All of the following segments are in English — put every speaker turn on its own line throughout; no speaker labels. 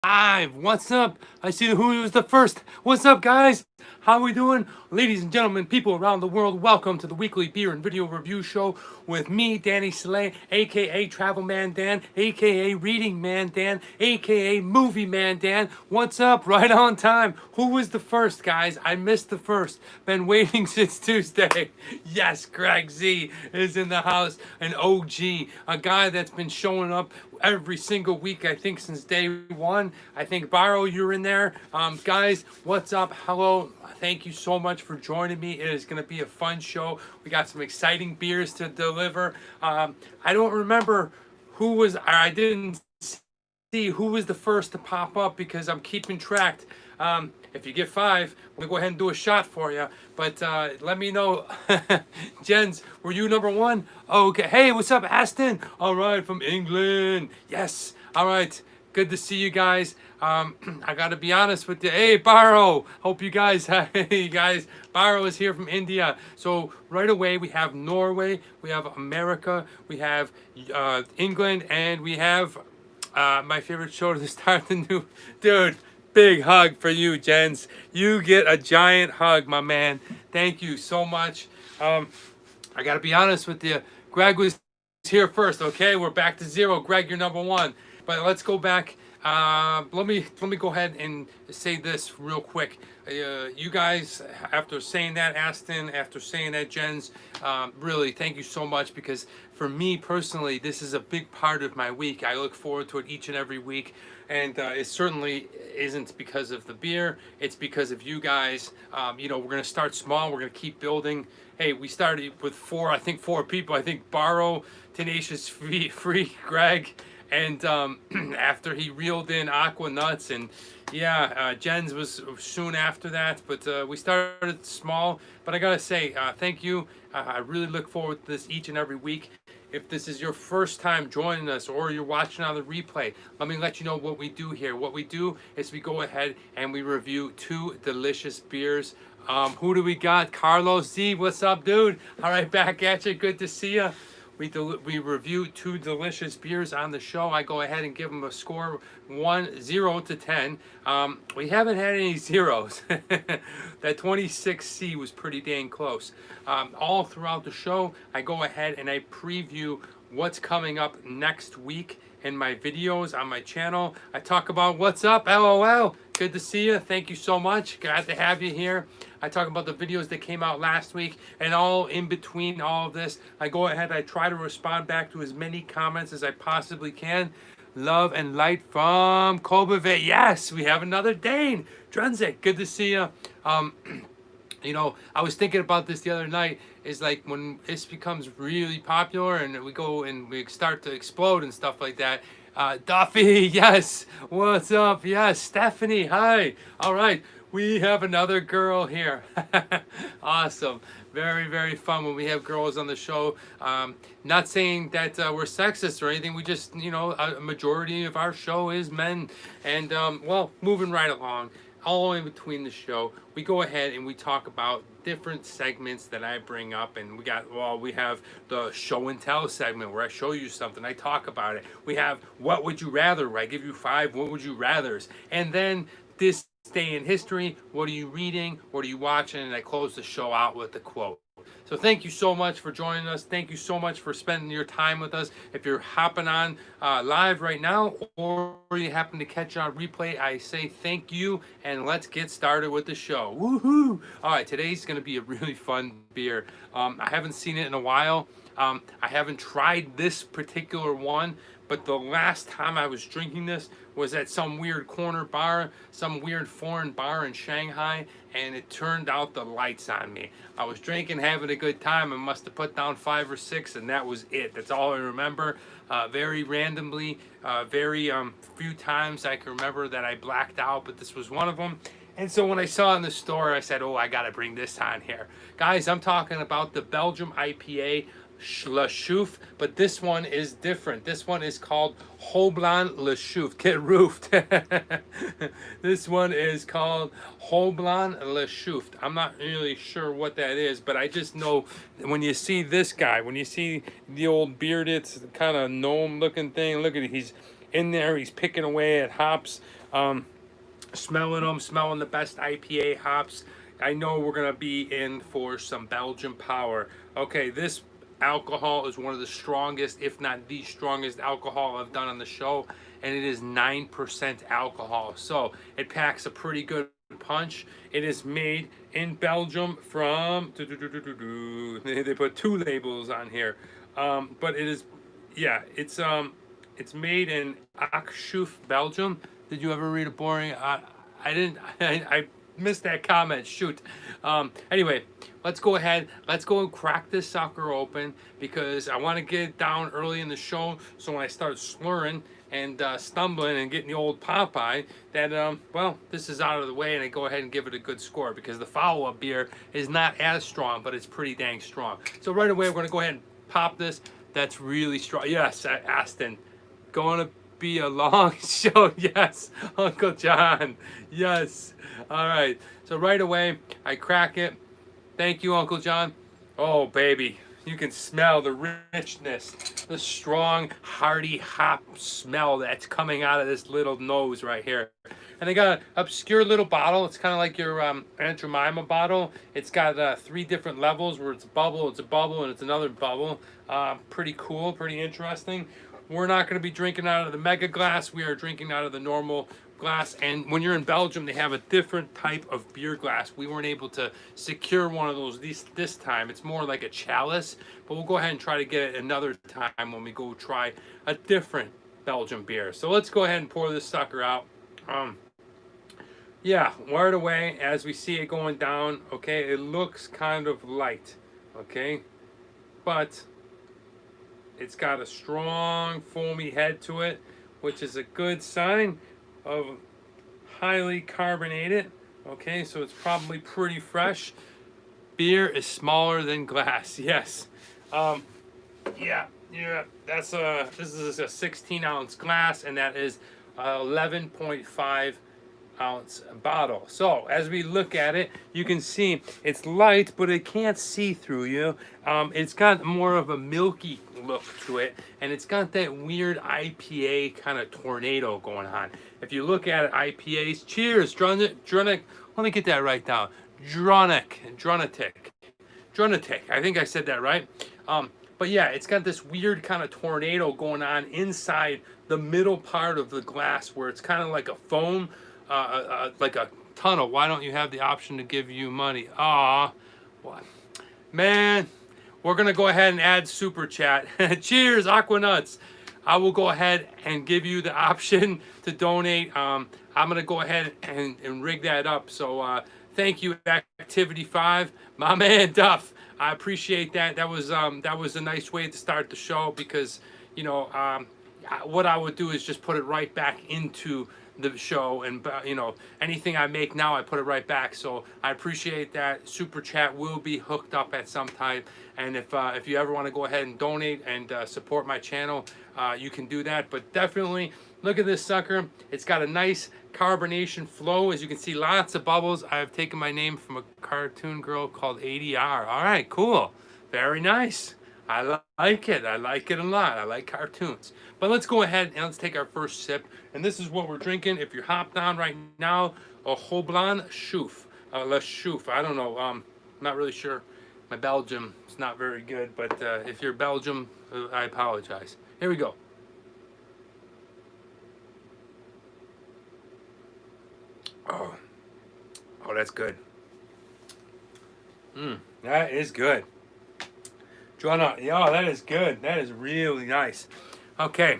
live. What's up? I see who was the first. What's up, guys? How we doing? Ladies and gentlemen, people around the world, welcome to the weekly beer and video review show with me, Danny Salay, aka Travel Man Dan, aka Reading Man Dan, aka Movie Man Dan. What's up? Right on time. Who was the first, guys? I missed the first. Been waiting since Tuesday. Yes, Greg Z is in the house, an OG, a guy that's been showing up every single week, I think, since day one. I think, Barrow, you're in there. Guys, what's up? Hello. Thank you so much for joining me. It is going to be a fun show. We got some exciting beers to deliver. I don't remember who was, I didn't see who was the first to pop up because I'm keeping track. If you get five, we'll go ahead and do a shot for you. But let me know. Jens, were you number one? Okay. Hey, what's up, Aston? All right, from England. Yes. All right. Good to see you guys. I got to be honest with you. Hey, Barrow. Hope you guys, hey, guys. Barrow is here from India. So right away, we have Norway, we have America, we have England, and we have my favorite show to start the new, dude. Big hug for you, Jens. You get a giant hug, my man. Thank you so much. I gotta be honest with you. Greg was here first. Okay, we're back to zero. Greg, you're number one. But let's go back. Let me go ahead and say this real quick. You guys, after saying that, Aston, after saying that, Jens, really thank you so much, because for me personally, this is a big part of my week. I look forward to it each and every week, and it certainly isn't because of the beer. It's because of you guys. You know, we're gonna start small. We're gonna keep building. Hey, we started with four people. I think Barrow, Tenacious Free, Greg, and after he reeled in Aqua Nuts, and yeah, Jens was soon after that. But we started small. But I gotta say, thank you. I really look forward to this each and every week. If this is your first time joining us, or you're watching on the replay, let me let you know what we do here. What we do is we go ahead and we review two delicious beers. Who do we got? Carlos Z, what's up, dude? All right, back at you. Good to see you. We review two delicious beers on the show. I go ahead and give them a score 0 to 10. We haven't had any zeros. That 26C was pretty dang close. All throughout the show, I go ahead and I preview what's coming up next week in my videos on my channel. I talk about what's up, LOL. Good to see you. Thank you so much. Glad to have you here. I talk about the videos that came out last week, and all in between all of this, I go ahead, I try to respond back to as many comments as I possibly can. Love and light from Kobave. Yes, we have another Dane. Drunzik, good to see you. You know, I was thinking about this the other night. Is like when this becomes really popular and we go and we start to explode and stuff like that. Duffy, yes. What's up? Yes. Stephanie, hi. All right. We have another girl here. Awesome. Very, very fun when we have girls on the show. Not saying that we're sexist or anything. We just, you know, a majority of our show is men. And, well, moving right along. All in between the show, we go ahead and we talk about different segments that I bring up, and we have the show and tell segment where I show you something, I talk about it. We have what would you rather, where I give you 5 what would you rathers, and then this day in history, what are you reading, what are you watching, and I close the show out with a quote. So thank you so much for joining us. Thank you so much for spending your time with us. If you're hopping on live right now, or you happen to catch on replay, I say thank you, and let's get started with the show. Woohoo! All right, today's going to be a really fun beer. I haven't seen it in a while. I haven't tried this particular one, but the last time I was drinking this was at some weird corner bar, some weird foreign bar in Shanghai, and it turned out the lights on me. I was drinking, having a good time, and must have put down 5 or 6, and that was it. That's all I remember. Very randomly, very few times I can remember that I blacked out, but this was one of them. And so when I saw it in the store, I said, oh, I got to bring this on here. Guys, I'm talking about the Belgium IPA, Le Chouffe, but this one is different. This one is called HOUBLON Le Chouffe. Get roofed. This one is called HOUBLON Le Chouffe. I'm not really sure what that is, but I just know when you see this guy, when you see the old bearded kind of gnome looking thing, look at it, he's in there, he's picking away at hops. Smelling the best IPA hops. I know we're gonna be in for some Belgian power. Okay, this alcohol is one of the strongest, if not the strongest alcohol I've done on the show, and it is 9% alcohol. So it packs a pretty good punch. It is made in Belgium from they put two labels on here. But it is, yeah, it's made in CHOUFFE, Belgium. Did you ever read a boring? I didn't. I missed that comment. Shoot. Anyway, let's go ahead. Let's go and crack this sucker open because I want to get it down early in the show. So when I start slurring and stumbling and getting the old Popeye, that well, this is out of the way, and I go ahead and give it a good score because the follow-up beer is not as strong, but it's pretty dang strong. So right away, we're gonna go ahead and pop this. That's really strong. Yes, Aston. Going to be a long show. Yes, Uncle John. Yes. All right. So right away, I crack it. Thank you, Uncle John. Oh, baby. You can smell the richness, the strong, hearty hop smell that's coming out of this little nose right here. And they got an obscure little bottle. It's kind of like your Aunt Jemima bottle. It's got 3 different levels where it's a bubble, and it's another bubble. Pretty cool, pretty interesting. We're not going to be drinking out of the mega glass. We are drinking out of the normal glass. And when you're in Belgium, they have a different type of beer glass. We weren't able to secure one of those this time. It's more like a chalice. But we'll go ahead and try to get it another time when we go try a different Belgian beer. So let's go ahead and pour this sucker out. Yeah, right away, as we see it going down, okay, it looks kind of light, okay? But it's got a strong foamy head to it, which is a good sign of highly carbonated. Okay, so it's probably pretty fresh. Beer is smaller than glass. Yes. Yeah. This is a 16-ounce glass, and that is 11.5 ounce bottle. So as we look at it, you can see it's light, but it can't see through you. It's got more of a milky look to it, and it's got that weird IPA kind of tornado going on. If you look at it, IPAs, cheers, Drunic, let me get that right down. Drunatic. I think I said that right. But yeah, it's got this weird kind of tornado going on inside the middle part of the glass where it's kind of like a foam, like a tunnel. Why don't you have the option to give you money? What? Man, we're going to go ahead and add super chat. Cheers, Aquanuts. I will go ahead and give you the option to donate. I'm going to go ahead and rig that up. So thank you, Activity 5. My man, Duff. I appreciate that. That was a nice way to start the show because, you know, what I would do is just put it right back into the show, and you know, anything I make now I put it right back. So I appreciate that. Super chat will be hooked up at some time, and if you ever want to go ahead and donate and support my channel, you can do that. But definitely look at this sucker. It's got a nice carbonation flow. As you can see, lots of bubbles. I've taken my name from a cartoon girl called ADR. All right, cool, very nice. I like it. I like it a lot. I like cartoons. But let's go ahead and let's take our first sip. And this is what we're drinking. If you're hopped on right now, a HOUBLON CHOUFFE. Le CHOUFFE. I don't know. I'm not really sure. My Belgium is not very good. But if you're Belgium, I apologize. Here we go. Oh, that's good. That is good. Yeah, that is good. That is really nice. Okay,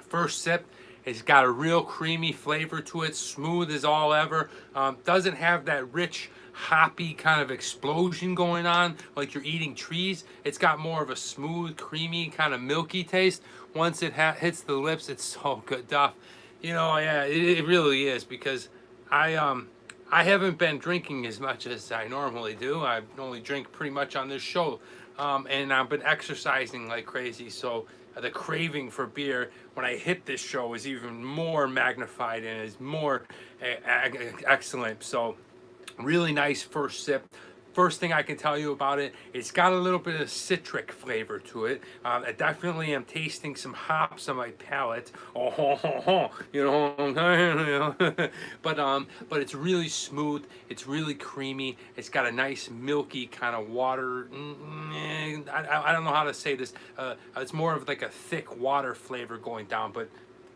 first sip. It's got a real creamy flavor to it, smooth as all ever. Doesn't have that rich, hoppy kind of explosion going on like you're eating trees. It's got more of a smooth, creamy, kind of milky taste. Once it hits the lips, it's so good, Duff. You know, yeah, it really is, because I haven't been drinking as much as I normally do. I only drink pretty much on this show. And I've been exercising like crazy, so the craving for beer when I hit this show is even more magnified and is more excellent. So really nice first sip. First thing I can tell you about it, it's got a little bit of citric flavor to it. I definitely am tasting some hops on my palate. You know what I'm saying? But it's really smooth. It's really creamy. It's got a nice milky kind of water. I don't know how to say this. It's more of like a thick water flavor going down, but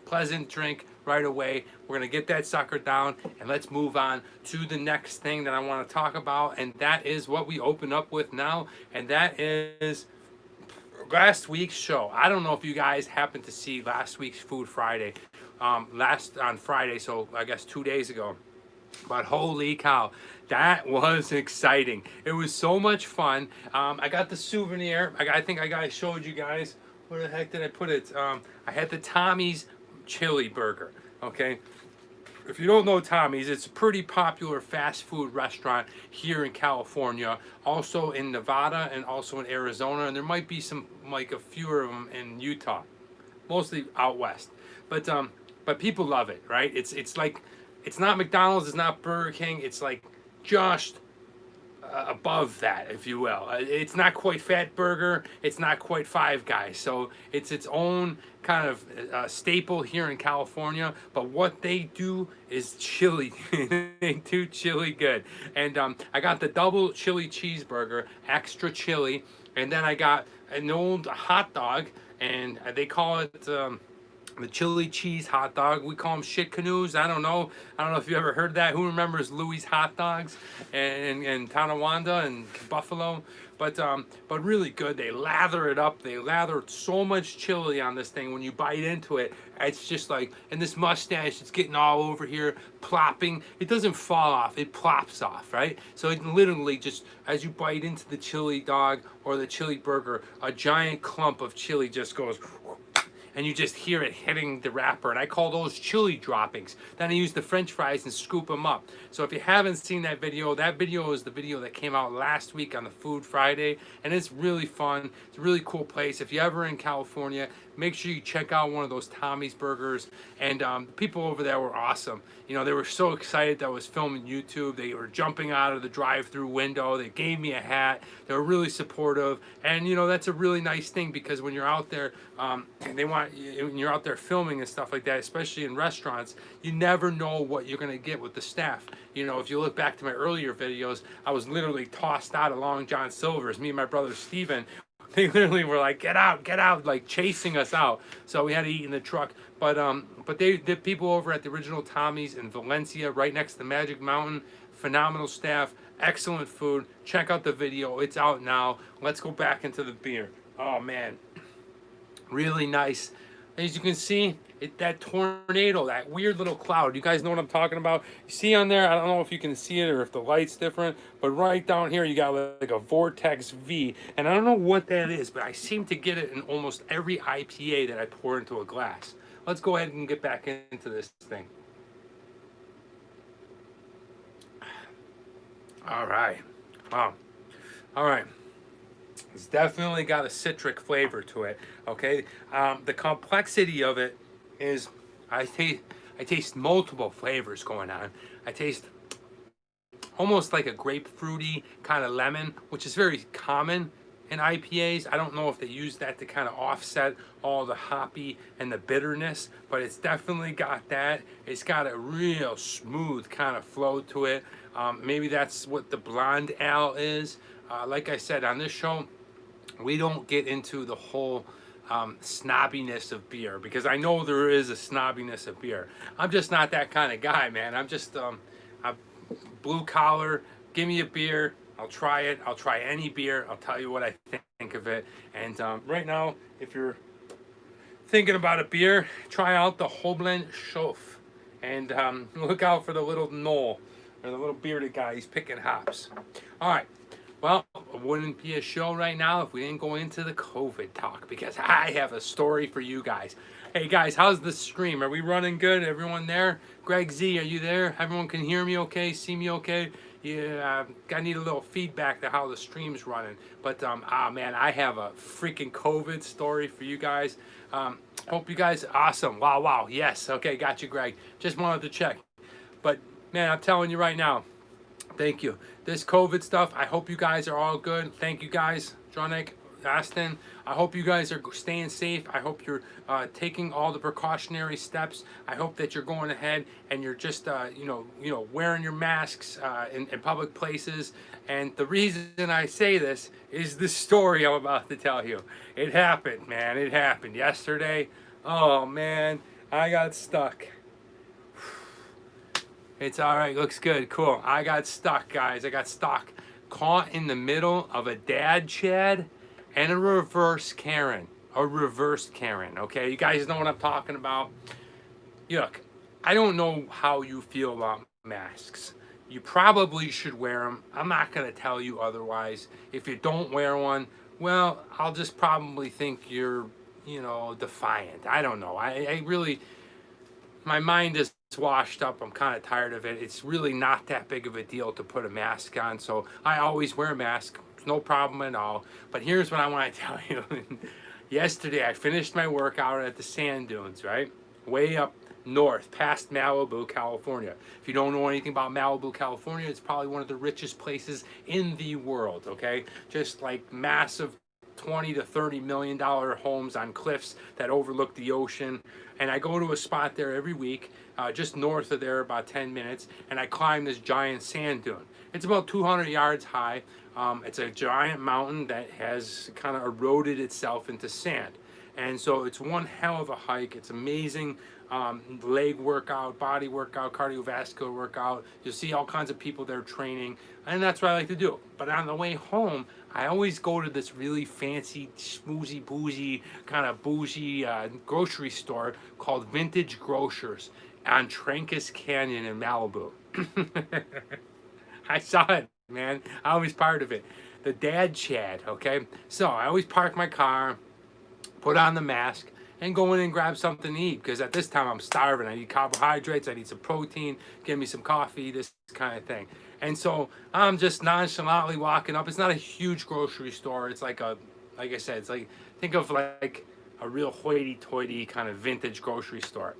pleasant drink right away. We're gonna get that sucker down, and let's move on to the next thing that I want to talk about, and that is what we open up with now, and that is last week's show. I don't know if you guys happened to see last week's Food Friday, on Friday, so I guess 2 days ago. But holy cow, that was exciting. It was so much fun. I got the souvenir. I think I showed you guys. Where the heck did I put it? I had the Tommy's chili burger. Okay, if you don't know Tommy's, it's a pretty popular fast food restaurant here in California, also in Nevada and also in Arizona, and there might be some, like a few of them in Utah, mostly out west. But people love it, right? It's like, it's not McDonald's, it's not Burger King, it's like just above that, if you will. It's not quite Fat Burger, it's not quite Five Guys, so it's its own kind of staple here in California. But what they do is chili. They do chili good. And I got the double chili cheeseburger, extra chili, and then I got an old hot dog, and they call it the chili cheese hot dog. We call them shit canoes. I don't know if you ever heard that. Who remembers Louis hot dogs and Tonawanda and Buffalo? But really good. They lather it up. They lather so much chili on this thing. When you bite into it, it's just like, and this mustache, it's getting all over here, plopping. It doesn't fall off. It plops off, right? So it literally just, as you bite into the chili dog or the chili burger, a giant clump of chili just goes, and you just hear it hitting the wrapper, and I call those chili droppings. Then I use the French fries and scoop them up. So if you haven't seen that video is the video that came out last week on the Food Friday, and it's really fun. It's a really cool place. If you're ever in California, make sure you check out one of those Tommy's burgers. And people over there were awesome. You know, they were so excited that I was filming YouTube. They were jumping out of the drive-through window. They gave me a hat. They were really supportive. And you know, that's a really nice thing, because when you're out there, when you're out there filming and stuff like that, especially in restaurants, you never know what you're gonna get with the staff. You know, if you look back to my earlier videos, I was literally tossed out along John Silver's. Me and my brother Steven, they literally were like, get out, like chasing us out. So we had to eat in the truck. But the people over at the original Tommy's in Valencia, right next to Magic Mountain, phenomenal staff, excellent food. Check out the video. It's out now. Let's go back into the beer. Oh man, really nice. As you can see, that tornado, that weird little cloud. You guys know what I'm talking about? You see on there, I don't know if you can see it or if the light's different, but right down here you got like a vortex V, and I don't know what that is, but I seem to get it in almost every IPA that I pour into a glass. Let's go ahead and get back into this thing. All right. Wow. All right. It's definitely got a citric flavor to it. Okay. The complexity of it is, I taste multiple flavors going on. I taste almost like a grapefruity kind of lemon, which is very common in IPAs. I don't know if they use that to kind of offset all the hoppy and the bitterness, but it's definitely got that. It's got a real smooth kind of flow to it. Maybe that's what the blonde ale is. Like I said, on this show, we don't get into the whole snobbiness of beer, because I know there is a snobbiness of beer. I'm just not that kind of guy, man. I'm just I'm blue collar. Give me a beer, I'll try it. I'll try any beer. I'll tell you what I think of it. And right now, if you're thinking about a beer, try out the HOUBLON CHOUFFE, and look out for the little Noel, or the little bearded guy. He's picking hops. All right. Well, it wouldn't be a show right now if we didn't go into the COVID talk, because I have a story for you guys. Hey guys, how's the stream? Are we running good? Everyone there? Greg Z, are you there? Everyone can hear me okay? See me okay? Yeah, I need a little feedback to how the stream's running. But man, I have a freaking COVID story for you guys. Hope you guys are awesome. Wow, yes. Okay, got you, Greg. Just wanted to check. But man, I'm telling you right now, Thank you. This COVID stuff, I hope you guys are all good. Thank you guys, Jonik, Aston. I hope you guys are staying safe. I hope you're taking all the precautionary steps. I hope that you're going ahead and you're just, wearing your masks in public places. And the reason I say this is the story I'm about to tell you. It happened, man. It happened yesterday. Oh, man. I got stuck. It's all right. Looks good. Cool. I got stuck, guys. I got stuck. Caught in the middle of a dad Chad and a reverse Karen. A reversed Karen, okay? You guys know what I'm talking about. Look, I don't know how you feel about masks. You probably should wear them. I'm not going to tell you otherwise. If you don't wear one, well, I'll just probably think you're, defiant. I don't know. I really, my mind is washed up. I'm kind of tired of it. It's really not that big of a deal to put a mask on, so I always wear a mask. No problem at all. But here's what I want to tell you. Yesterday, I finished my workout at the sand dunes, right? Way up north, past Malibu, California. If you don't know anything about Malibu, California, it's probably one of the richest places in the world, okay? Just like massive 20 to 30 million dollar homes on cliffs that overlook the ocean. And I go to a spot there every week, just north of there, about 10 minutes, and I climb this giant sand dune. It's about 200 yards high. It's a giant mountain that has kind of eroded itself into sand. And so it's one hell of a hike. It's amazing. Leg workout, body workout, cardiovascular workout. You'll see all kinds of people there training, and that's what I like to do. But on the way home, I always go to this really fancy, schmoozy, bougie, kind of bougie grocery store called Vintage Grocers on Trancas Canyon in Malibu. I saw it, man. I was part of it. The dad Chad, okay? So I always park my car, put on the mask, and go in and grab something to eat, because at this time I'm starving. I need carbohydrates, I need some protein, give me some coffee, this kind of thing. And so I'm just nonchalantly walking up. It's not a huge grocery store. It's like I said, it's like, think of like a real hoity-toity kind of vintage grocery store.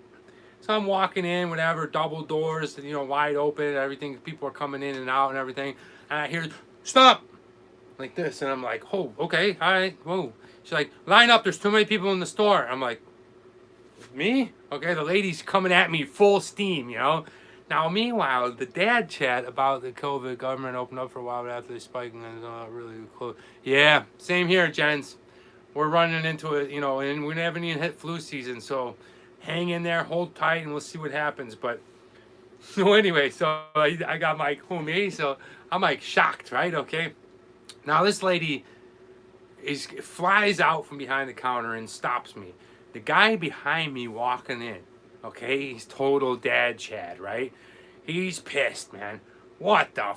So I'm walking in, whatever, double doors, wide open, everything. People are coming in and out and everything. And I hear, stop, like this. And I'm like, oh, okay, all right, whoa. She's like, line up, there's too many people in the store. I'm like, me? Okay, the lady's coming at me full steam, Now, meanwhile, the dad chat about the COVID government opened up for a while, but after they spiked, and it's not really close. Yeah, same here, gents. We're running into it, and we haven't even hit flu season, so hang in there, hold tight, and we'll see what happens. But, so anyway, so I got my homie, so I'm like shocked, right? Okay. Now, this lady flies out from behind the counter and stops me. The guy behind me walking in, okay, he's total dad Chad, right? He's pissed, man. What the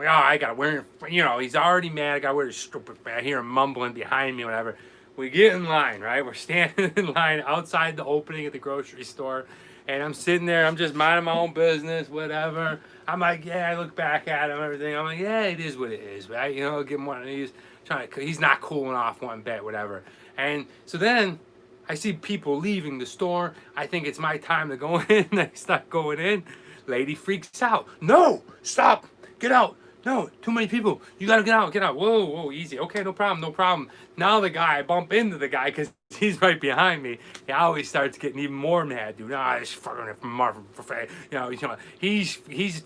I gotta wear, he's already mad. I gotta wear his stupid, I hear him mumbling behind me, whatever. We get in line, right? We're standing in line outside the opening at the grocery store, and I'm sitting there, I'm just minding my own business, whatever. I'm like, yeah, I look back at him, everything. I'm like, yeah, it is what it is, right? Give him one of these. He's not cooling off one bit, whatever. And so then I see people leaving the store. I think it's my time to go in. I start going in. Lady freaks out. No, stop, get out. No, too many people. You gotta get out, get out. Whoa, easy. Okay, no problem. Now I bump into the guy because he's right behind me. He always starts getting even more mad, dude. This fucking he's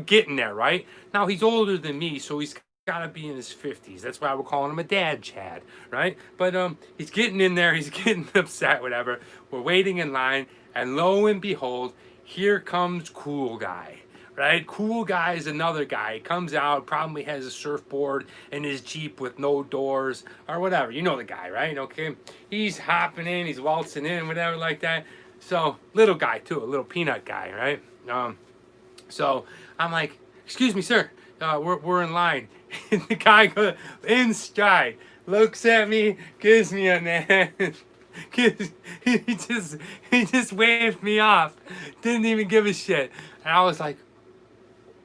getting there, right? Now he's older than me, so he's gotta be in his 50s. That's why we're calling him a dad Chad, right? But he's getting in there, he's getting upset, whatever. We're waiting in line, and lo and behold, here comes cool guy, right? Cool guy is another guy. He comes out, probably has a surfboard in his Jeep with no doors or whatever. You know the guy, right? Okay, he's hopping in, he's waltzing in, whatever like that. So little guy too, a little peanut guy, right? So I'm like, excuse me, sir, we're in line. And the guy goes in stride, looks at me, gives me a hand. He just waved me off. Didn't even give a shit. And I was like,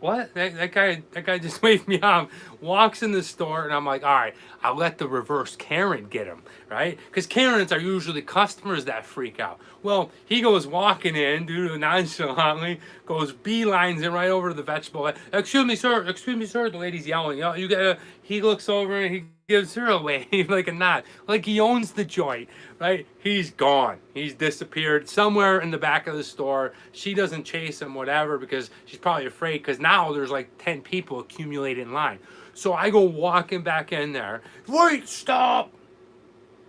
what? That guy just waved me off, walks in the store, and I'm like, all right, I'll let the reverse Karen get him, right? Because Karens are usually customers that freak out. Well, he goes walking in, dude, nonchalantly, goes beelines it right over to the vegetable. Excuse me, sir. The lady's yelling. You gotta. He looks over and he gives her a wave, like a nod, like he owns the joint, right? He's gone. He's disappeared somewhere in the back of the store. She doesn't chase him, whatever, because she's probably afraid, because now there's like 10 people accumulated in line. So I go walking back in there. Wait, stop!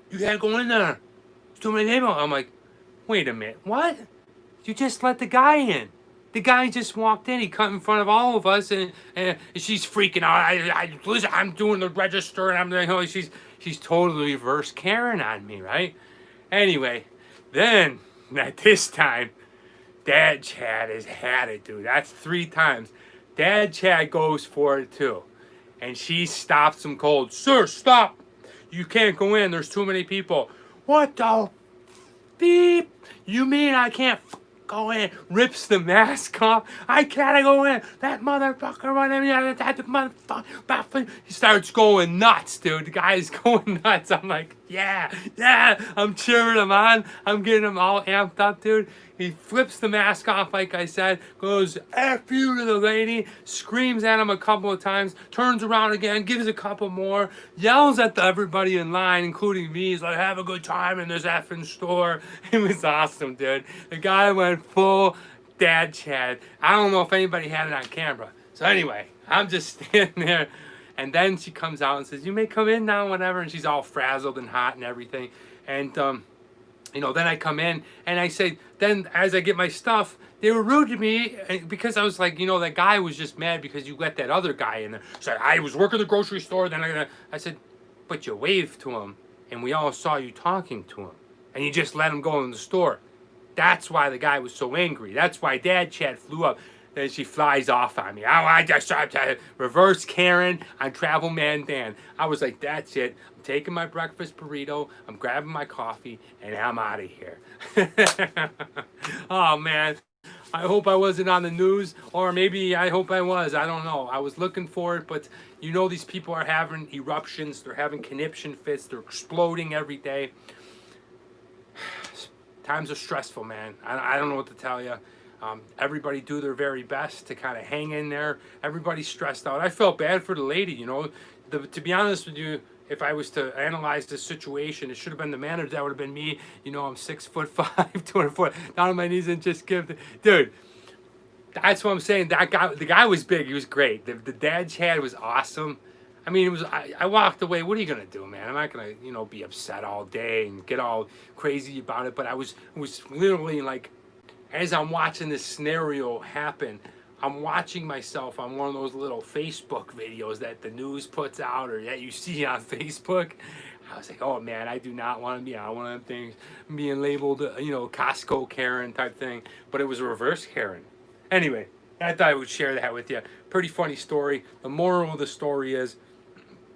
You gotta go in there. There's too many people. I'm like, wait a minute, what? You just let the guy in. The guy just walked in. He cut in front of all of us, and she's freaking out. Listen, I'm doing the register, and I'm like, oh, she's totally reverse Karen on me, right? Anyway, then at this time, Dad Chad has had it, dude. That's 3 times. Dad Chad goes for it too, and she stops him cold. Sir, stop! You can't go in. There's too many people. What the beep? You mean I can't go in? Rips the mask off. I can't go in. That motherfucker running. That motherfucker. He starts going nuts, dude. The guy's going nuts. I'm like, yeah. I'm cheering him on. I'm getting him all amped up, dude. He flips the mask off, like I said, goes F you to the lady, screams at him a couple of times, turns around again, gives a couple more, yells at everybody in line, including me. He's like, have a good time in this effing store. It was awesome, dude. The guy went full Dad Chad. I don't know if anybody had it on camera. So anyway, I'm just standing there. And then she comes out and says, you may come in now, whatever. And she's all frazzled and hot and everything. And, then I come in and I say, then as I get my stuff, they were rude to me because I was like, that guy was just mad because you let that other guy in there. So I was working the grocery store. Then I said, but you waved to him and we all saw you talking to him and you just let him go in the store. That's why the guy was so angry. That's why Dad Chad flew up. Then she flies off on me. I just tried to reverse Karen on Travel Man Dan. I was like, that's it. I'm taking my breakfast burrito. I'm grabbing my coffee, and I'm out of here. Oh, man. I hope I wasn't on the news, or maybe I hope I was. I don't know. I was looking for it, but these people are having eruptions. They're having conniption fits. They're exploding every day. Times are stressful, man. I don't know what to tell you. Everybody do their very best to kind of hang in there. Everybody's stressed out. I felt bad for the lady, to be honest with you, if I was to analyze this situation, it should have been the manager. That would have been me. I'm 6'5", 200 foot, down on my knees and just dude. That's what I'm saying. The guy was big. He was great. The Dad Chad was awesome. I mean, I walked away. What are you gonna do, man? I'm not gonna, be upset all day and get all crazy about it. But I was literally like, as I'm watching this scenario happen, I'm watching myself on one of those little Facebook videos that the news puts out or that you see on Facebook. I was like, oh man, I do not want to be on one of them things, being labeled, Costco Karen type thing. But it was a reverse Karen. Anyway, I thought I would share that with you. Pretty funny story. The moral of the story is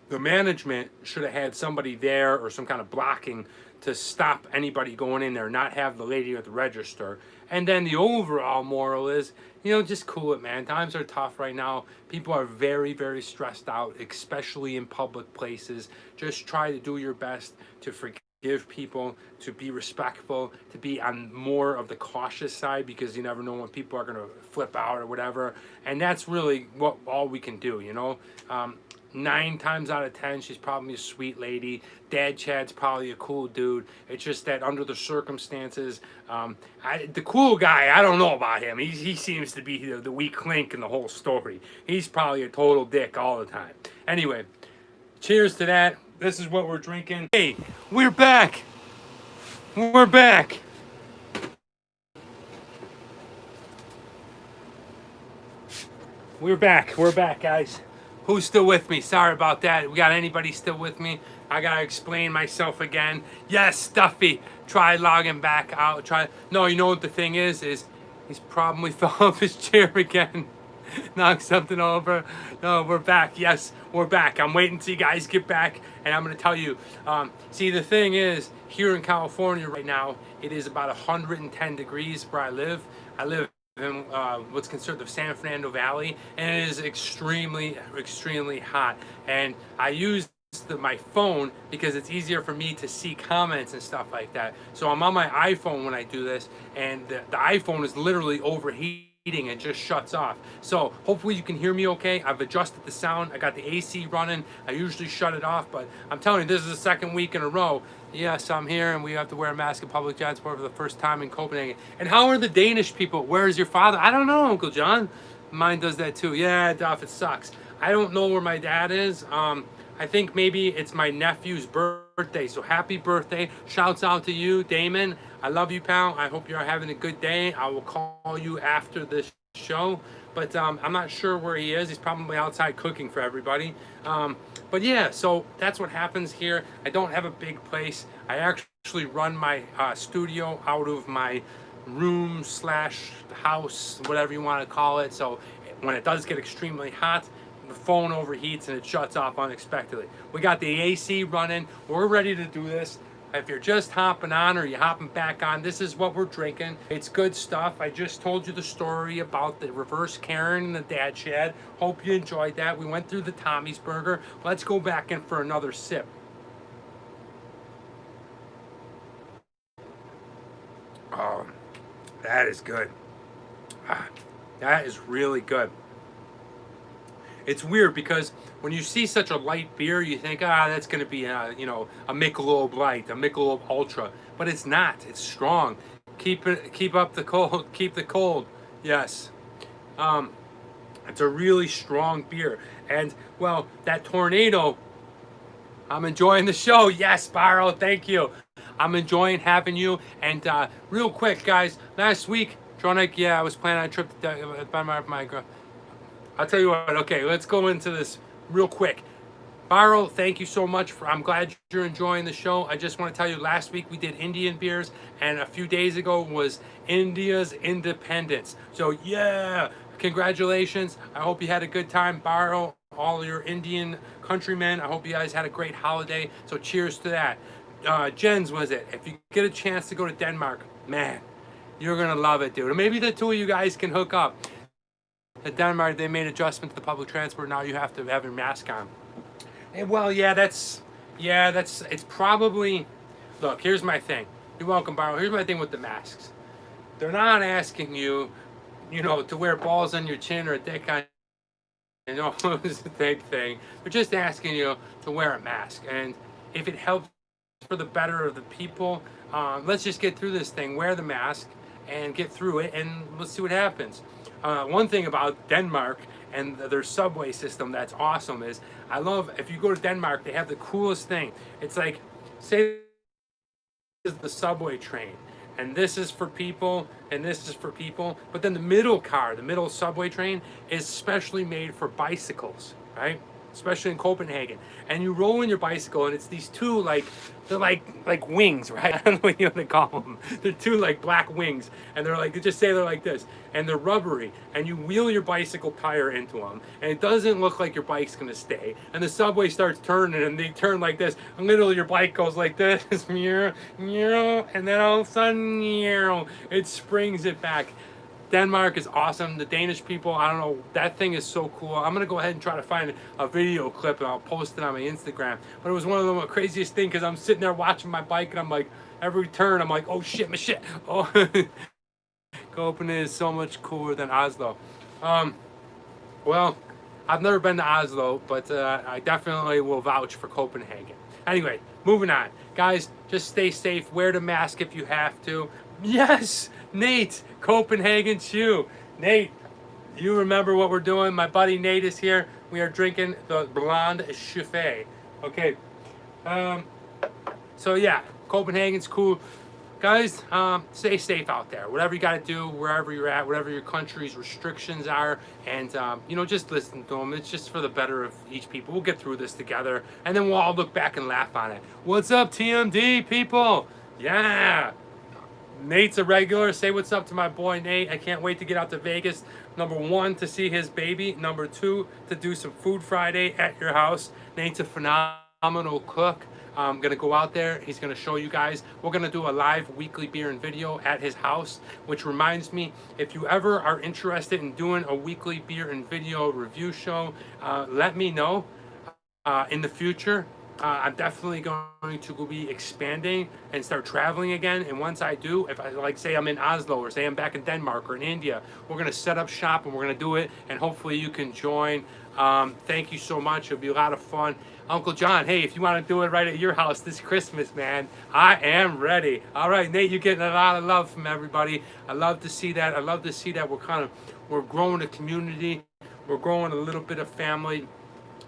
the management should have had somebody there or some kind of blocking to stop anybody going in there, not have the lady at the register. And then the overall moral is, just cool it, man. Times are tough right now. People are very, very stressed out, especially in public places. Just try to do your best to forgive people, to be respectful, to be on more of the cautious side, because you never know when people are going to flip out or whatever. And that's really all we can do, 9 times out of 10, she's probably a sweet lady. Dad Chad's probably a cool dude. It's just that under the circumstances, the cool guy, I don't know about him. He seems to be the weak link in the whole story. He's probably a total dick all the time. Anyway, cheers to that. This is what we're drinking. Hey, we're back. We're back. We're back, guys. Who's still with me? Sorry about that. We got anybody still with me? I gotta explain myself again. Yes, Stuffy. Try logging back out. No, you know what the thing is he's probably fell off his chair again. Knocked something over. No, we're back. Yes, we're back. I'm waiting till you guys get back, and I'm gonna tell you. See, the thing is, here in California right now, it is about 110 degrees where I live. I live in what's considered the San Fernando Valley, and it is extremely, extremely hot. And I use my phone because it's easier for me to see comments and stuff like that. So I'm on my iPhone when I do this, and the iPhone is literally overheating and just shuts off. So hopefully you can hear me okay. I've adjusted the sound. I got the AC running. I usually shut it off, but I'm telling you, this is the second week in a row. Yes, I'm here, and we have to wear a mask in public transport for the first time in Copenhagen. And how are the Danish people? Where is your father? I don't know, Uncle John. Mine does that too. Yeah, Duff, it sucks. I don't know where my dad is. I think maybe it's my nephew's birthday. So happy birthday. Shouts out to you, Damon. I love you, pal. I hope you're having a good day. I will call you after this show. But I'm not sure where he is. He's probably outside cooking for everybody. But yeah, so that's what happens here. I don't have a big place. I actually run my studio out of my room slash house, whatever you want to call it. So when it does get extremely hot, the phone overheats and it shuts off unexpectedly. We got the AC running. We're ready to do this. If you're just hopping on or you're hopping back on, this is what we're drinking. It's good stuff. I just told you the story about the reverse Karen and the dad shed. Hope you enjoyed that. We went through the Tommy's burger. Let's go back in for another sip. Oh, that is good. That is really good. It's weird because when you see such a light beer, you think, that's going to be, a Michelob Light, a Michelob Ultra. But it's not. It's strong. Keep up the cold. Keep the cold. Yes. It's a really strong beer. And, well, that tornado, I'm enjoying the show. Yes, Barrow, thank you. I'm enjoying having you. And real quick, guys, last week, Tronic, I was planning on a trip to my girl. I'll tell you what, okay, let's go into this real quick. Barrow, thank you so much. I'm glad you're enjoying the show. I just want to tell you, last week we did Indian beers, and a few days ago was India's independence. So, yeah, congratulations. I hope you had a good time. Barrow, all your Indian countrymen, I hope you guys had a great holiday. So, cheers to that. Jens, was it? If you get a chance to go to Denmark, man, you're going to love it, dude. Or maybe the two of you guys can hook up. At Denmark, they made adjustment to the public transport. Now you have to have your mask on. And well, it's probably, look, here's my thing. You're welcome, Barrow. Here's my thing with the masks. They're not asking you, to wear balls on your chin or a dick on, it's a big thing. They're just asking you to wear a mask. And if it helps for the better of the people, let's just get through this thing. Wear the mask and get through it, and let's see what happens. One thing about Denmark and their subway system that's awesome is, I love, if you go to Denmark, they have the coolest thing. It's like, say this is the subway train, and this is for people, and this is for people, but then the middle subway train is specially made for bicycles, right? Especially in Copenhagen. And you roll in your bicycle, and it's these two, they're like wings, right? I don't know what you want to call them. They're two black wings, and they're just say they're like this, and they're rubbery, and you wheel your bicycle tire into them, and it doesn't look like your bike's gonna stay, and the subway starts turning, and they turn like this, and literally your bike goes like this, and then all of a sudden, it springs it back. Denmark is awesome. The Danish people, I don't know, that thing is so cool. I'm gonna go ahead and try to find a video clip and I'll post it on my Instagram. But it was one of the craziest things because I'm sitting there watching my bike and I'm like, every turn I'm like, oh shit, my shit. Oh, Copenhagen is so much cooler than Oslo. Well, I've never been to Oslo, but I definitely will vouch for Copenhagen. Anyway, moving on. Guys, just stay safe. Wear the mask if you have to. Yes, Nate, Copenhagen Chew. Nate, you remember what we're doing? My buddy Nate is here. We are drinking the Blonde CHOUFFE. Okay. So yeah, Copenhagen's cool. Guys, stay safe out there. Whatever you got to do, wherever you're at, whatever your country's restrictions are, and just listen to them. It's just for the better of each people. We'll get through this together, and then we'll all look back and laugh on it. What's up, TMD people? Yeah. Nate's a regular. Say what's up to my boy Nate. I can't wait to get out to Vegas. Number 1, to see his baby. Number 2, to do some Food Friday at your house. Nate's a phenomenal phenomenal cook. I'm gonna go out there. He's gonna show you guys. We're gonna do a live weekly beer and video at his house, which reminds me, if you ever are interested in doing a weekly beer and video review show, let me know. In the future, I'm definitely going to be expanding and start traveling again. And once I do, if I like say I'm in Oslo or say I'm back in Denmark or in India, we're gonna set up shop and we're gonna do it. And hopefully you can join. Thank you so much. It'll be a lot of fun. Uncle John, hey, if you want to do it right at your house this Christmas, man, I am ready. All right, Nate, you're getting a lot of love from everybody. I love to see that. I love to see that we're growing a community. We're growing a little bit of family.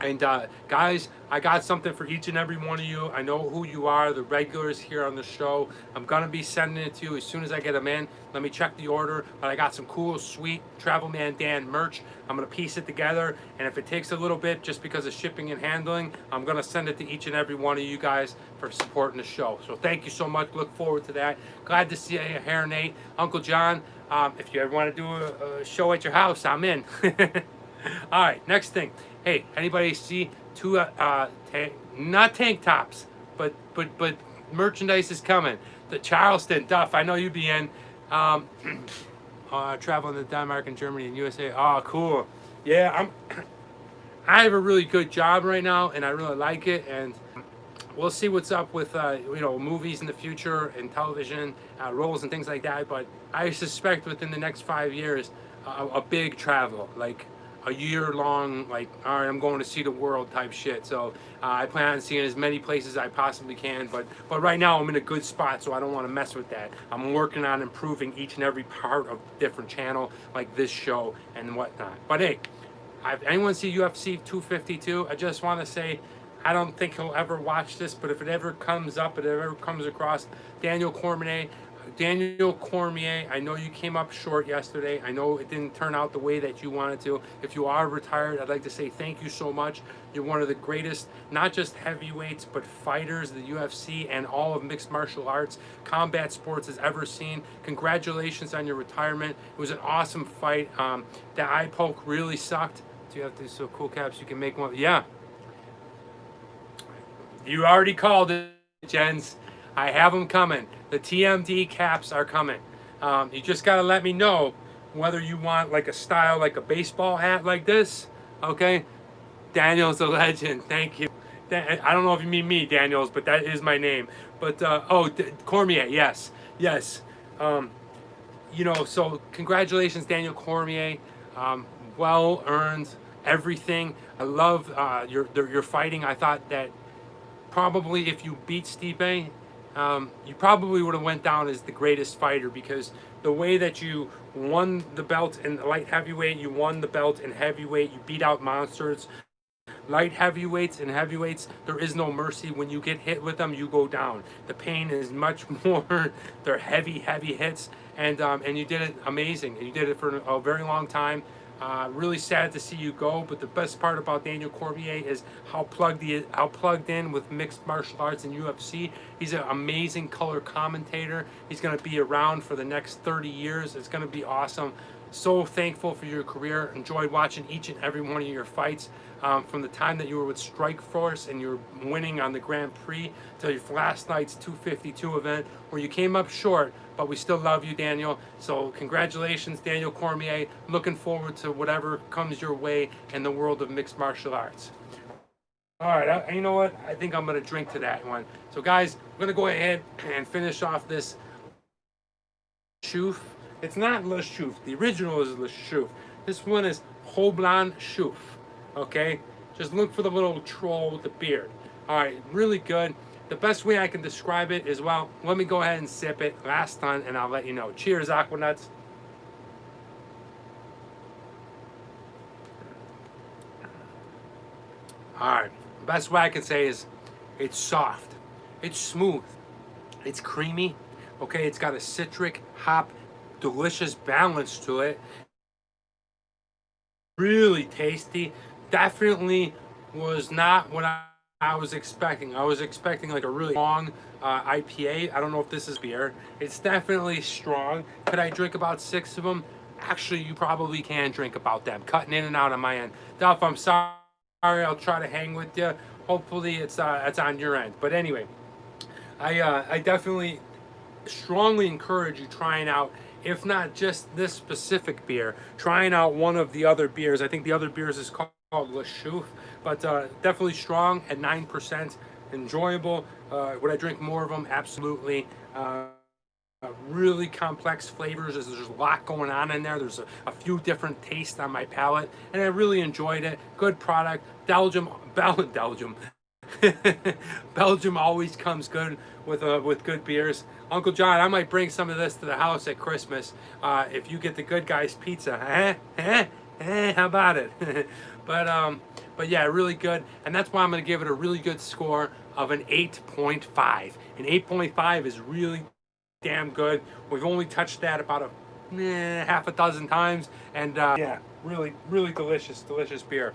And guys, I got something for each and every one of you. I know who you are, the regulars here on the show. I'm gonna be sending it to you as soon as I get them in. Let me check the order. But I got some cool, sweet Travel Man Dan merch. I'm gonna piece it together, and if it takes a little bit, just because of shipping and handling, I'm gonna send it to each and every one of you guys for supporting the show. So thank you so much. Look forward to that. Glad to see you here, Nate. Uncle John, if you ever want to do a show at your house, I'm in. All right, next thing. Hey, anybody see two not tank tops, but merchandise is coming. The Charleston Duff, I know you'd be in. Traveling to Denmark and Germany and USA. Oh, cool. Yeah, I have a really good job right now, and I really like it. And we'll see what's up with movies in the future and television roles and things like that. But I suspect within the next 5 years, a big travel, like a year-long, like, all right, I'm going to see the world type shit. So I plan on seeing as many places as I possibly can. But right now I'm in a good spot, so I don't want to mess with that. I'm working on improving each and every part of different channel, like this show and whatnot. But hey, if anyone see UFC 252, I just want to say, I don't think he'll ever watch this, but if it ever comes up, if it ever comes across Daniel Cormier, I know you came up short yesterday. I know it didn't turn out the way that you wanted to. If you are retired, I'd like to say thank you so much. You're one of the greatest, not just heavyweights, but fighters the UFC and all of mixed martial arts, combat sports has ever seen. Congratulations on your retirement. It was an awesome fight. The eye poke really sucked. Do you have these so cool caps? You can make one. Yeah. You already called it, Jens. I have them coming. The TMD caps are coming. You just got to let me know whether you want like a style, like a baseball hat like this. Okay? Daniel's a legend. Thank you. I don't know if you mean me, Daniels, but that is my name. But, Cormier, yes. Yes. So congratulations, Daniel Cormier. Well earned everything. I love your fighting. I thought that probably if you beat Stipe, you probably would have went down as the greatest fighter, because the way that you won the belt in light heavyweight, you won the belt in heavyweight, you beat out monsters. Light heavyweights and heavyweights, there is no mercy. When you get hit with them, you go down. The pain is much more. They're heavy hits, and you did it amazing. You did it for a very long time. Really sad to see you go, but the best part about Daniel Cormier is how plugged in with mixed martial arts and UFC. He's an amazing color commentator. He's going to be around for the next 30 years. It's going to be awesome. So thankful for your career. Enjoyed watching each and every one of your fights, from the time that you were with Strikeforce and you were winning on the Grand Prix to your last night's 252 event, where you came up short, but we still love you, Daniel. So congratulations, Daniel Cormier. Looking forward to whatever comes your way in the world of mixed martial arts. All right, you know what? I think I'm going to drink to that one. So guys, we're going to go ahead and finish off this CHOUFFE. It's not Le CHOUFFE. The original is Le CHOUFFE. This one is HOUBLON CHOUFFE. Okay? Just look for the little troll with the beard. All right, really good. The best way I can describe it is, well, let me go ahead and sip it last time, and I'll let you know. Cheers, Aquanuts. All right, the best way I can say is it's soft, it's smooth, it's creamy. Okay, it's got a citric, hop, delicious balance to it. Really tasty. Definitely was not what I was expecting. I was expecting like a really long IPA. I don't know if this is beer. It's definitely strong. Could I drink about 6 of them? Actually, you probably can drink about them. Cutting in and out on my end. Duff, I'm sorry. I'll try to hang with you hopefully it's on your end. But anyway, I definitely strongly encourage you trying out, if not just this specific beer, trying out one of the other beers. I think the other beers is called CHOUFFE, but definitely strong at 9%, enjoyable. Would I drink more of them? Absolutely. Really complex flavors. There's a lot going on in there. There's a few different tastes on my palate, and I really enjoyed it. Good product. Belgium. Belgium always comes good with good beers. Uncle John, I might bring some of this to the house at Christmas if you get the Good Guys pizza. How about it? But yeah, really good, and that's why I'm going to give it a really good score of an 8.5. An 8.5 is really damn good. We've only touched that about half a dozen times, and yeah, really delicious beer.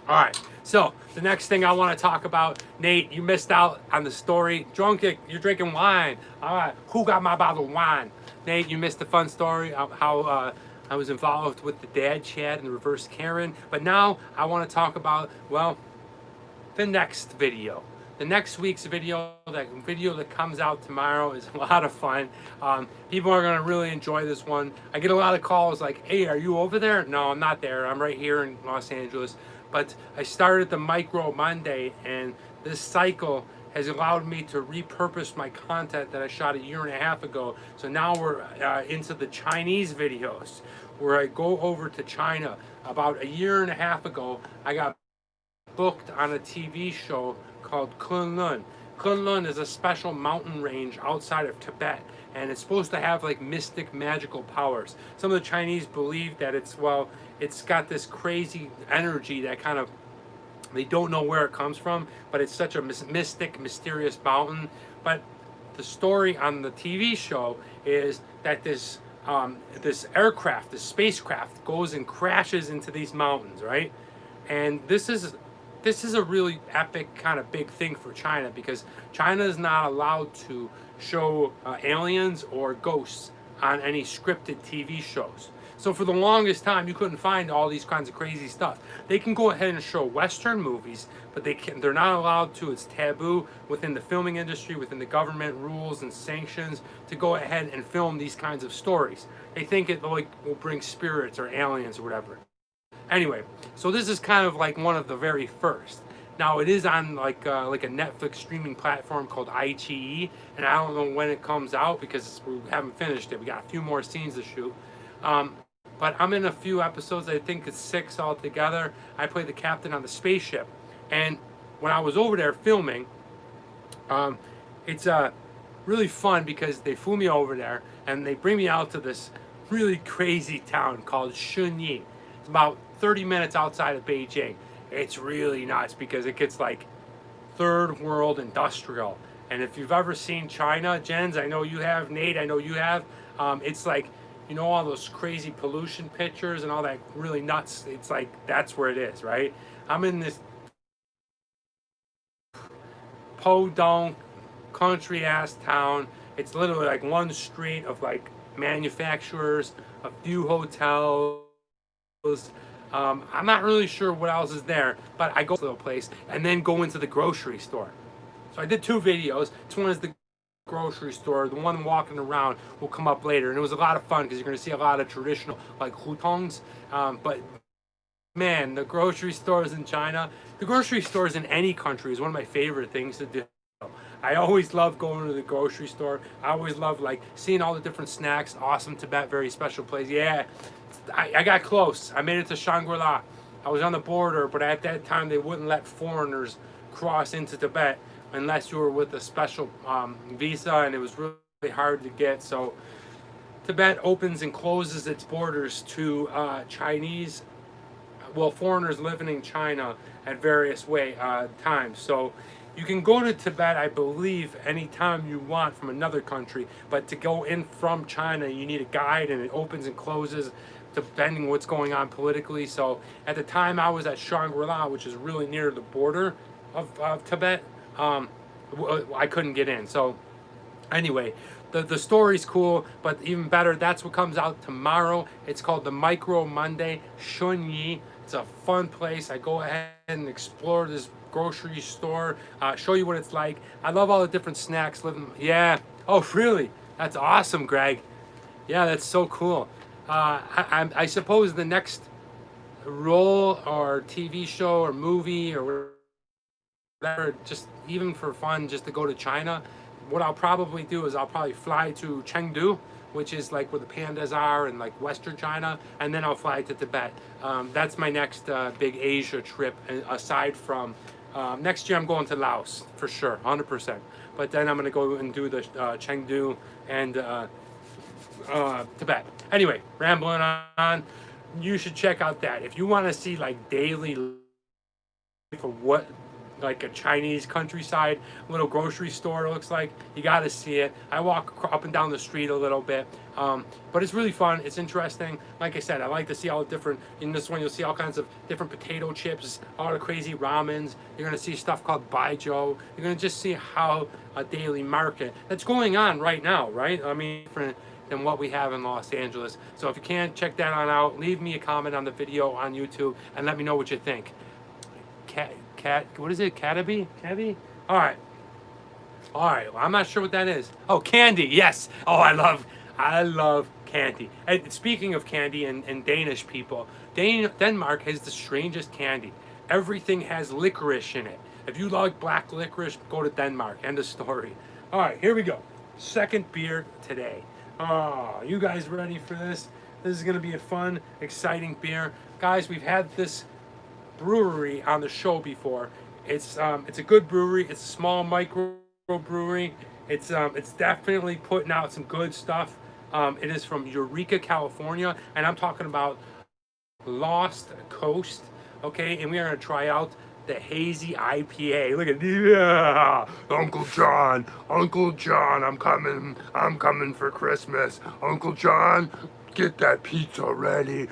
All right, so the next thing I want to talk about, Nate, you missed out on the story. You're drinking wine. All right, who got my bottle of wine? Nate, you missed the fun story of how I was involved with the dad Chad and the reverse Karen. But now I want to talk about, well, the next video. The next week's video, that video that comes out tomorrow, is a lot of fun. People are going to really enjoy this one. I get a lot of calls like, hey, are you over there? No, I'm not there. I'm right here in Los Angeles. But I started the Micro Monday, and this cycle has allowed me to repurpose my content that I shot a year and a half ago. So now we're into the Chinese videos, where I go over to China. About a year and a half ago, I got booked on a TV show called Kunlun. Kunlun is a special mountain range outside of Tibet, and it's supposed to have like mystic magical powers. Some of the Chinese believe that it's got this crazy energy that kind of, they don't know where it comes from, but it's such a mystic, mysterious mountain. But the story on the TV show is that this aircraft, this spacecraft, goes and crashes into these mountains, right? And this is a really epic kind of big thing for China, because China is not allowed to show aliens or ghosts on any scripted TV shows. So for the longest time, you couldn't find all these kinds of crazy stuff. They can go ahead and show Western movies, but they're not allowed to. It's taboo within the filming industry, within the government rules and sanctions, to go ahead and film these kinds of stories. They think it will bring spirits or aliens or whatever. Anyway, so this is kind of like one of the very first. Now it is on like a Netflix streaming platform called iQIYI, and I don't know when it comes out because we haven't finished it. We got a few more scenes to shoot. But I'm in a few episodes. I think it's 6 altogether. I play the captain on the spaceship, and when I was over there filming, it's really fun because they flew me over there and they bring me out to this really crazy town called Shunyi. It's about 30 minutes outside of Beijing. It's really nuts because it gets like third world industrial. And if you've ever seen China, Jens, I know you have, Nate, I know you have, it's like, you know, all those crazy pollution pictures and all that really nuts. It's like, that's where it is, right? I'm in this podunk country ass town. It's literally like one street of like manufacturers, a few hotels. I'm not really sure what else is there, but I go to the place and then go into the grocery store. So I did 2 videos. This one is the grocery store. The one walking around will come up later, and it was a lot of fun because you're going to see a lot of traditional like hutongs. But man, the grocery stores in China, the grocery stores in any country is one of my favorite things to do. I always love going to the grocery store. I always love like seeing all the different snacks. Awesome Tibet, very special place. Yeah, I got close. I made it to Shangri-La. I was on the border, but at that time they wouldn't let foreigners cross into Tibet unless you were with a special visa, and it was really hard to get. So Tibet opens and closes its borders to Chinese, well, foreigners living in China at various times. So you can go to Tibet, I believe, anytime you want from another country, but to go in from China, you need a guide, and it opens and closes depending what's going on politically. So at the time I was at Shangri-La, which is really near the border of Tibet, I couldn't get in. So anyway, the story's cool, but even better, that's what comes out tomorrow. It's called the Micro Monday Shunyi. It's a fun place. I go ahead and explore this grocery store, show you what it's like. I love all the different snacks. Yeah. Oh, really? That's awesome, Greg. Yeah, that's so cool. I suppose the next role or TV show or movie or whatever, just even for fun, just to go to China, what I'll probably do is I'll probably fly to Chengdu, which is like where the pandas are in like Western China, and then I'll fly to Tibet. That's my next big Asia trip, aside from next year I'm going to Laos for sure, 100%. But then I'm gonna go and do the Chengdu and Tibet. Anyway, rambling on. You should check out that if you want to see like daily for what like a Chinese countryside little grocery store looks like. You got to see it. I walk up and down the street a little bit, but it's really fun. It's interesting. Like I said, I like to see all the different. In this one, you'll see all kinds of different potato chips, all the crazy ramens. You're gonna see stuff called baijiu. You're gonna just see how a daily market that's going on right now, right? I mean, different than what we have in Los Angeles. So if you can, check that on out. Leave me a comment on the video on YouTube and let me know what you think. What is it? Cataby? All right. Well, I'm not sure what that is. Oh, candy. Yes. Oh, I love candy. And speaking of candy and Danish people, Denmark has the strangest candy. Everything has licorice in it. If you like black licorice, go to Denmark. End of story. All right, here we go. Second beer today. Oh, you guys ready for this? This is going to be a fun, exciting beer. Guys, we've had this brewery on the show before. It's a good brewery. It's a small micro brewery. It's definitely putting out some good stuff. It is from Eureka, California, and I'm talking about Lost Coast. Okay, and we are gonna try out the Hazy IPA. Look at yeah, Uncle John, I'm coming for Christmas. Uncle John, get that pizza ready.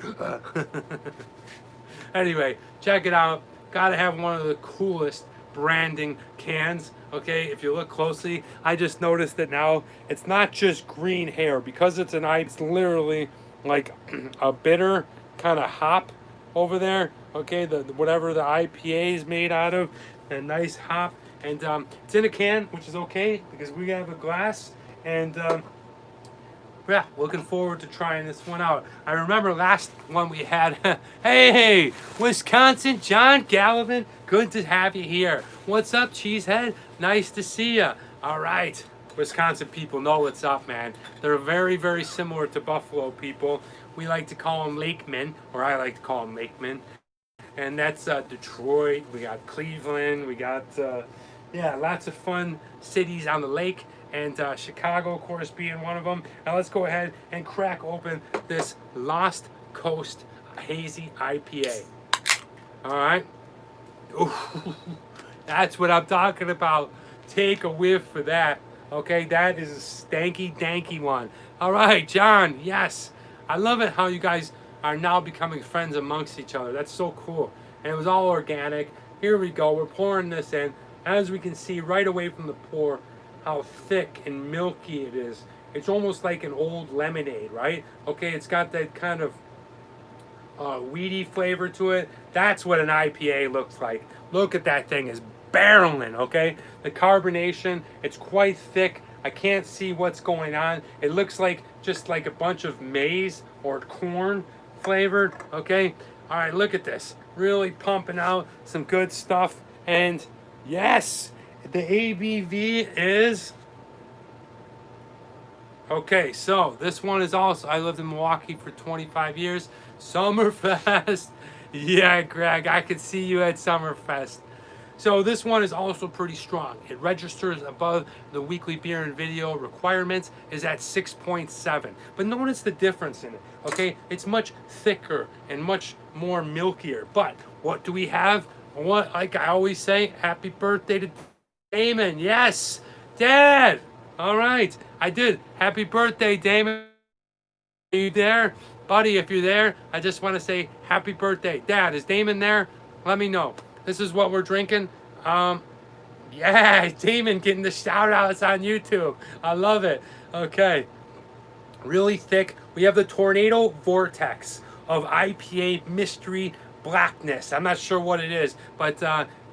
Anyway, check it out. Gotta have one of the coolest branding cans. Okay, if you look closely, I just noticed that now it's not just green hair because it's it's literally like a bitter kind of hop over there. Okay, the whatever the IPA is made out of, a nice hop, and it's in a can, which is okay because we have a glass, and yeah, looking forward to trying this one out. I remember last one we had, hey, Wisconsin, John Gallivan, good to have you here. What's up, Cheesehead? Nice to see ya. All right, Wisconsin people know what's up, man. They're very, very similar to Buffalo people. We like to call them Lakemen, or I like to call them Lakemen. And that's Detroit, we got Cleveland, we got, yeah, lots of fun cities on the lake. And Chicago, of course, being one of them. Now let's go ahead and crack open this Lost Coast Hazy IPA. All right. Ooh, that's what I'm talking about. Take a whiff for that. Okay, that is a stanky, danky one. All right, John, yes. I love it how you guys are now becoming friends amongst each other. That's so cool. And it was all organic. Here we go. We're pouring this in. As we can see right away from the pour, how thick and milky it is. It's almost like an old lemonade, right? Okay, it's got that kind of weedy flavor to it. That's what an IPA looks like. Look at that thing, is barreling, okay? The carbonation, it's quite thick. I can't see what's going on. It looks like just like a bunch of maize or corn flavored, okay? All right, look at this. Really pumping out some good stuff. And yes, the ABV is, okay, so this one is also, I lived in Milwaukee for 25 years. Summerfest. Yeah, Greg, I could see you at Summerfest. So this one is also pretty strong. It registers above the weekly beer and video requirements, is at 6.7. But notice the difference in it, okay? It's much thicker and much more milkier. But what do we have? What, like I always say, happy birthday to Damon. Yes, Dad. All right, I did. Happy birthday, Damon. Are you there? Buddy, if you're there, I just want to say happy birthday. Dad, is Damon there? Let me know. This is what we're drinking. Yeah, Damon getting the shout outs on YouTube. I love it. Okay. Really thick. We have the Tornado Vortex of IPA Mystery blackness. I'm not sure what it is, but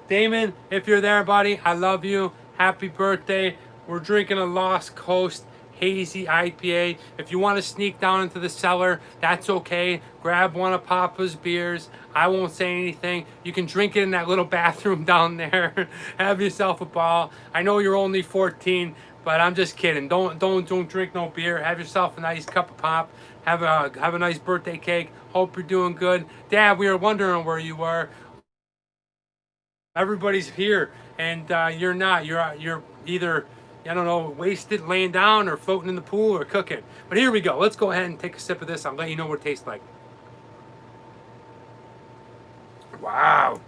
Damon, if you're there, buddy, I love you. Happy birthday. We're drinking a Lost Coast Hazy IPA. If you want to sneak down into the cellar, that's okay. Grab one of Papa's beers. I won't say anything. You can drink it in that little bathroom down there. Have yourself a ball. I know you're only 14, but I'm just kidding. Don't drink no beer. Have yourself a nice cup of pop. Have a nice birthday cake. Hope you're doing good. Dad, we were wondering where you were. Everybody's here, and you're not. You're either, I don't know, wasted laying down or floating in the pool or cooking. But here we go. Let's go ahead and take a sip of this. I'll let you know what it tastes like. Wow.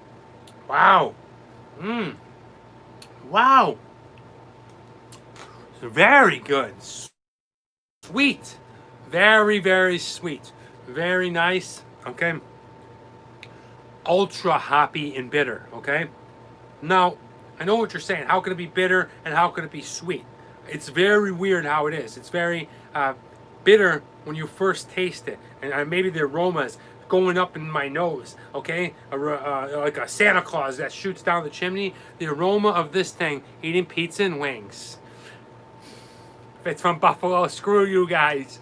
Wow. Mmm. Wow. It's very good. Sweet. Very, very sweet. Very nice. Okay. Ultra hoppy and bitter. Okay. Now, I know what you're saying. How can it be bitter and how can it be sweet? It's very weird how it is. It's very bitter when you first taste it. And maybe the aroma is going up in my nose, okay? Like a Santa Claus that shoots down the chimney. The aroma of this thing, eating pizza and wings. If it's from Buffalo, screw you guys.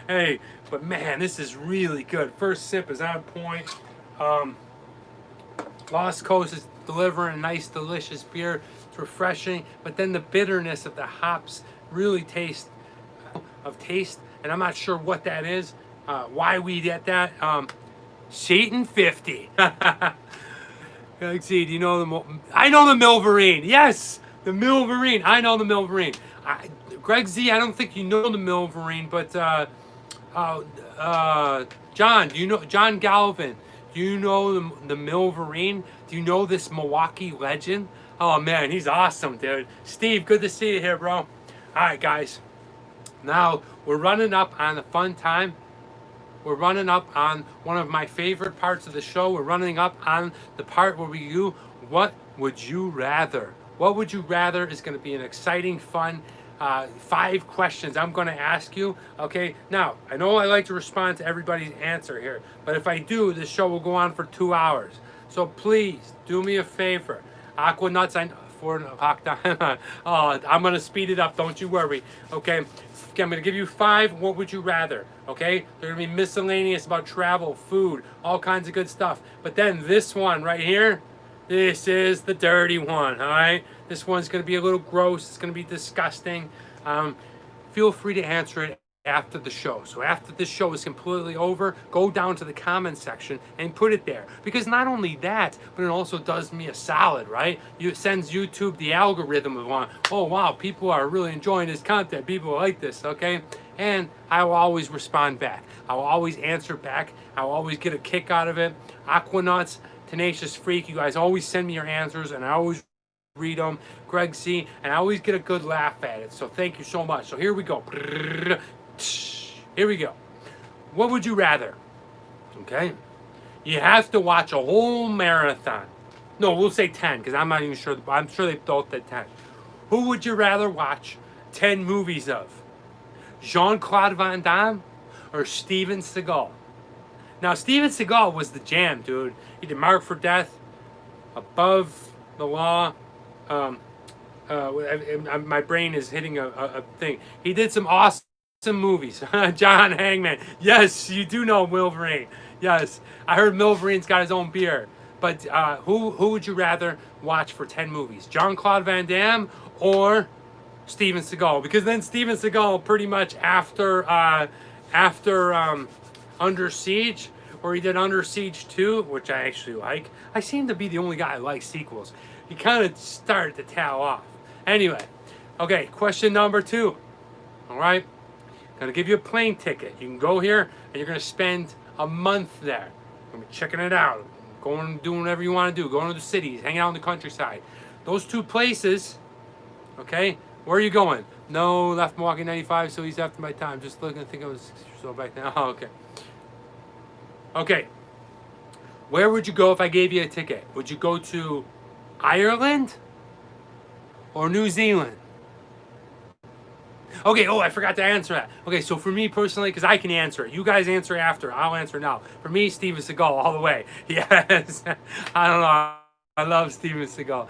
Hey, but man, this is really good. First sip is on point. Lost Coast is delivering a nice, delicious beer. It's refreshing, but then the bitterness of the hops really taste, and I'm not sure what that is. Why we get that? Satan 50. Let's see. Do you know the? I know the Milverine. Yes, the Milverine. I know the Milverine. Greg Z, I don't think you know the Milverine, but John, do you know John Galvin? Do you know the Milverine? Do you know this Milwaukee legend? Oh man, he's awesome, dude. Steve, good to see you here, bro. All right, guys. Now we're running up on the fun time. We're running up on one of my favorite parts of the show. We're running up on the part where we do What Would You Rather? What Would You Rather is going to be an exciting, fun 5 questions I'm going to ask you. Okay, now I know I like to respond to everybody's answer here, but if I do, this show will go on for 2 hours. So please do me a favor. Aqua Nuts, I'm going to speed it up. Don't you worry. Okay, I'm going to give you 5 What Would You Rather. Okay, they're going to be miscellaneous about travel, food, all kinds of good stuff. But then this one right here, this is the dirty one, all right? This one's going to be a little gross. It's going to be disgusting. Feel free to answer it after the show. So after this show is completely over, go down to the comment section and put it there. Because not only that, but it also does me a solid, right? It sends YouTube the algorithm of one. Oh, wow, people are really enjoying this content. People like this, okay? And I will always respond back. I will always answer back. I will always get a kick out of it. Aquanuts, Tenacious Freak, you guys always send me your answers, and I always read them. Greg C, and I always get a good laugh at it. So thank you so much. So here we go. Here we go. What would you rather? Okay. You have to watch a whole marathon. No, we'll say 10 because I'm not even sure. I'm sure they both did 10. Who would you rather watch 10 movies of? Jean-Claude Van Damme or Steven Seagal? Now, Steven Seagal was the jam, dude. He did Marked for Death, Above the Law. My brain is hitting a thing. He did some awesome movies. John Hangman. Yes, you do know Wolverine. Yes, I heard Wolverine's got his own beer. But who would you rather watch for 10 movies? Jean-Claude Van Damme or Steven Seagal? Because then Steven Seagal pretty much after Under Siege, or he did Under Siege 2, which I actually like. I seem to be the only guy who likes sequels. He kind of started to tail off. Anyway, okay, question number 2. All right, gonna give you a plane ticket. You can go here and you're gonna spend a month there. You're gonna be checking it out, going, doing whatever you want to do, going to the cities, hanging out in the countryside. Those 2 places, okay, where are you going? No, left Milwaukee 95, so he's after my time. Just looking, I think I was 6 years old back then. Oh, okay. Okay, where would you go if I gave you a ticket? Would you go to Ireland or New Zealand? Okay, oh, I forgot to answer that. Okay, so for me personally, because I can answer it. You guys answer after. I'll answer now. For me, Steven Seagal all the way. Yes. I don't know. I love Steven Seagal.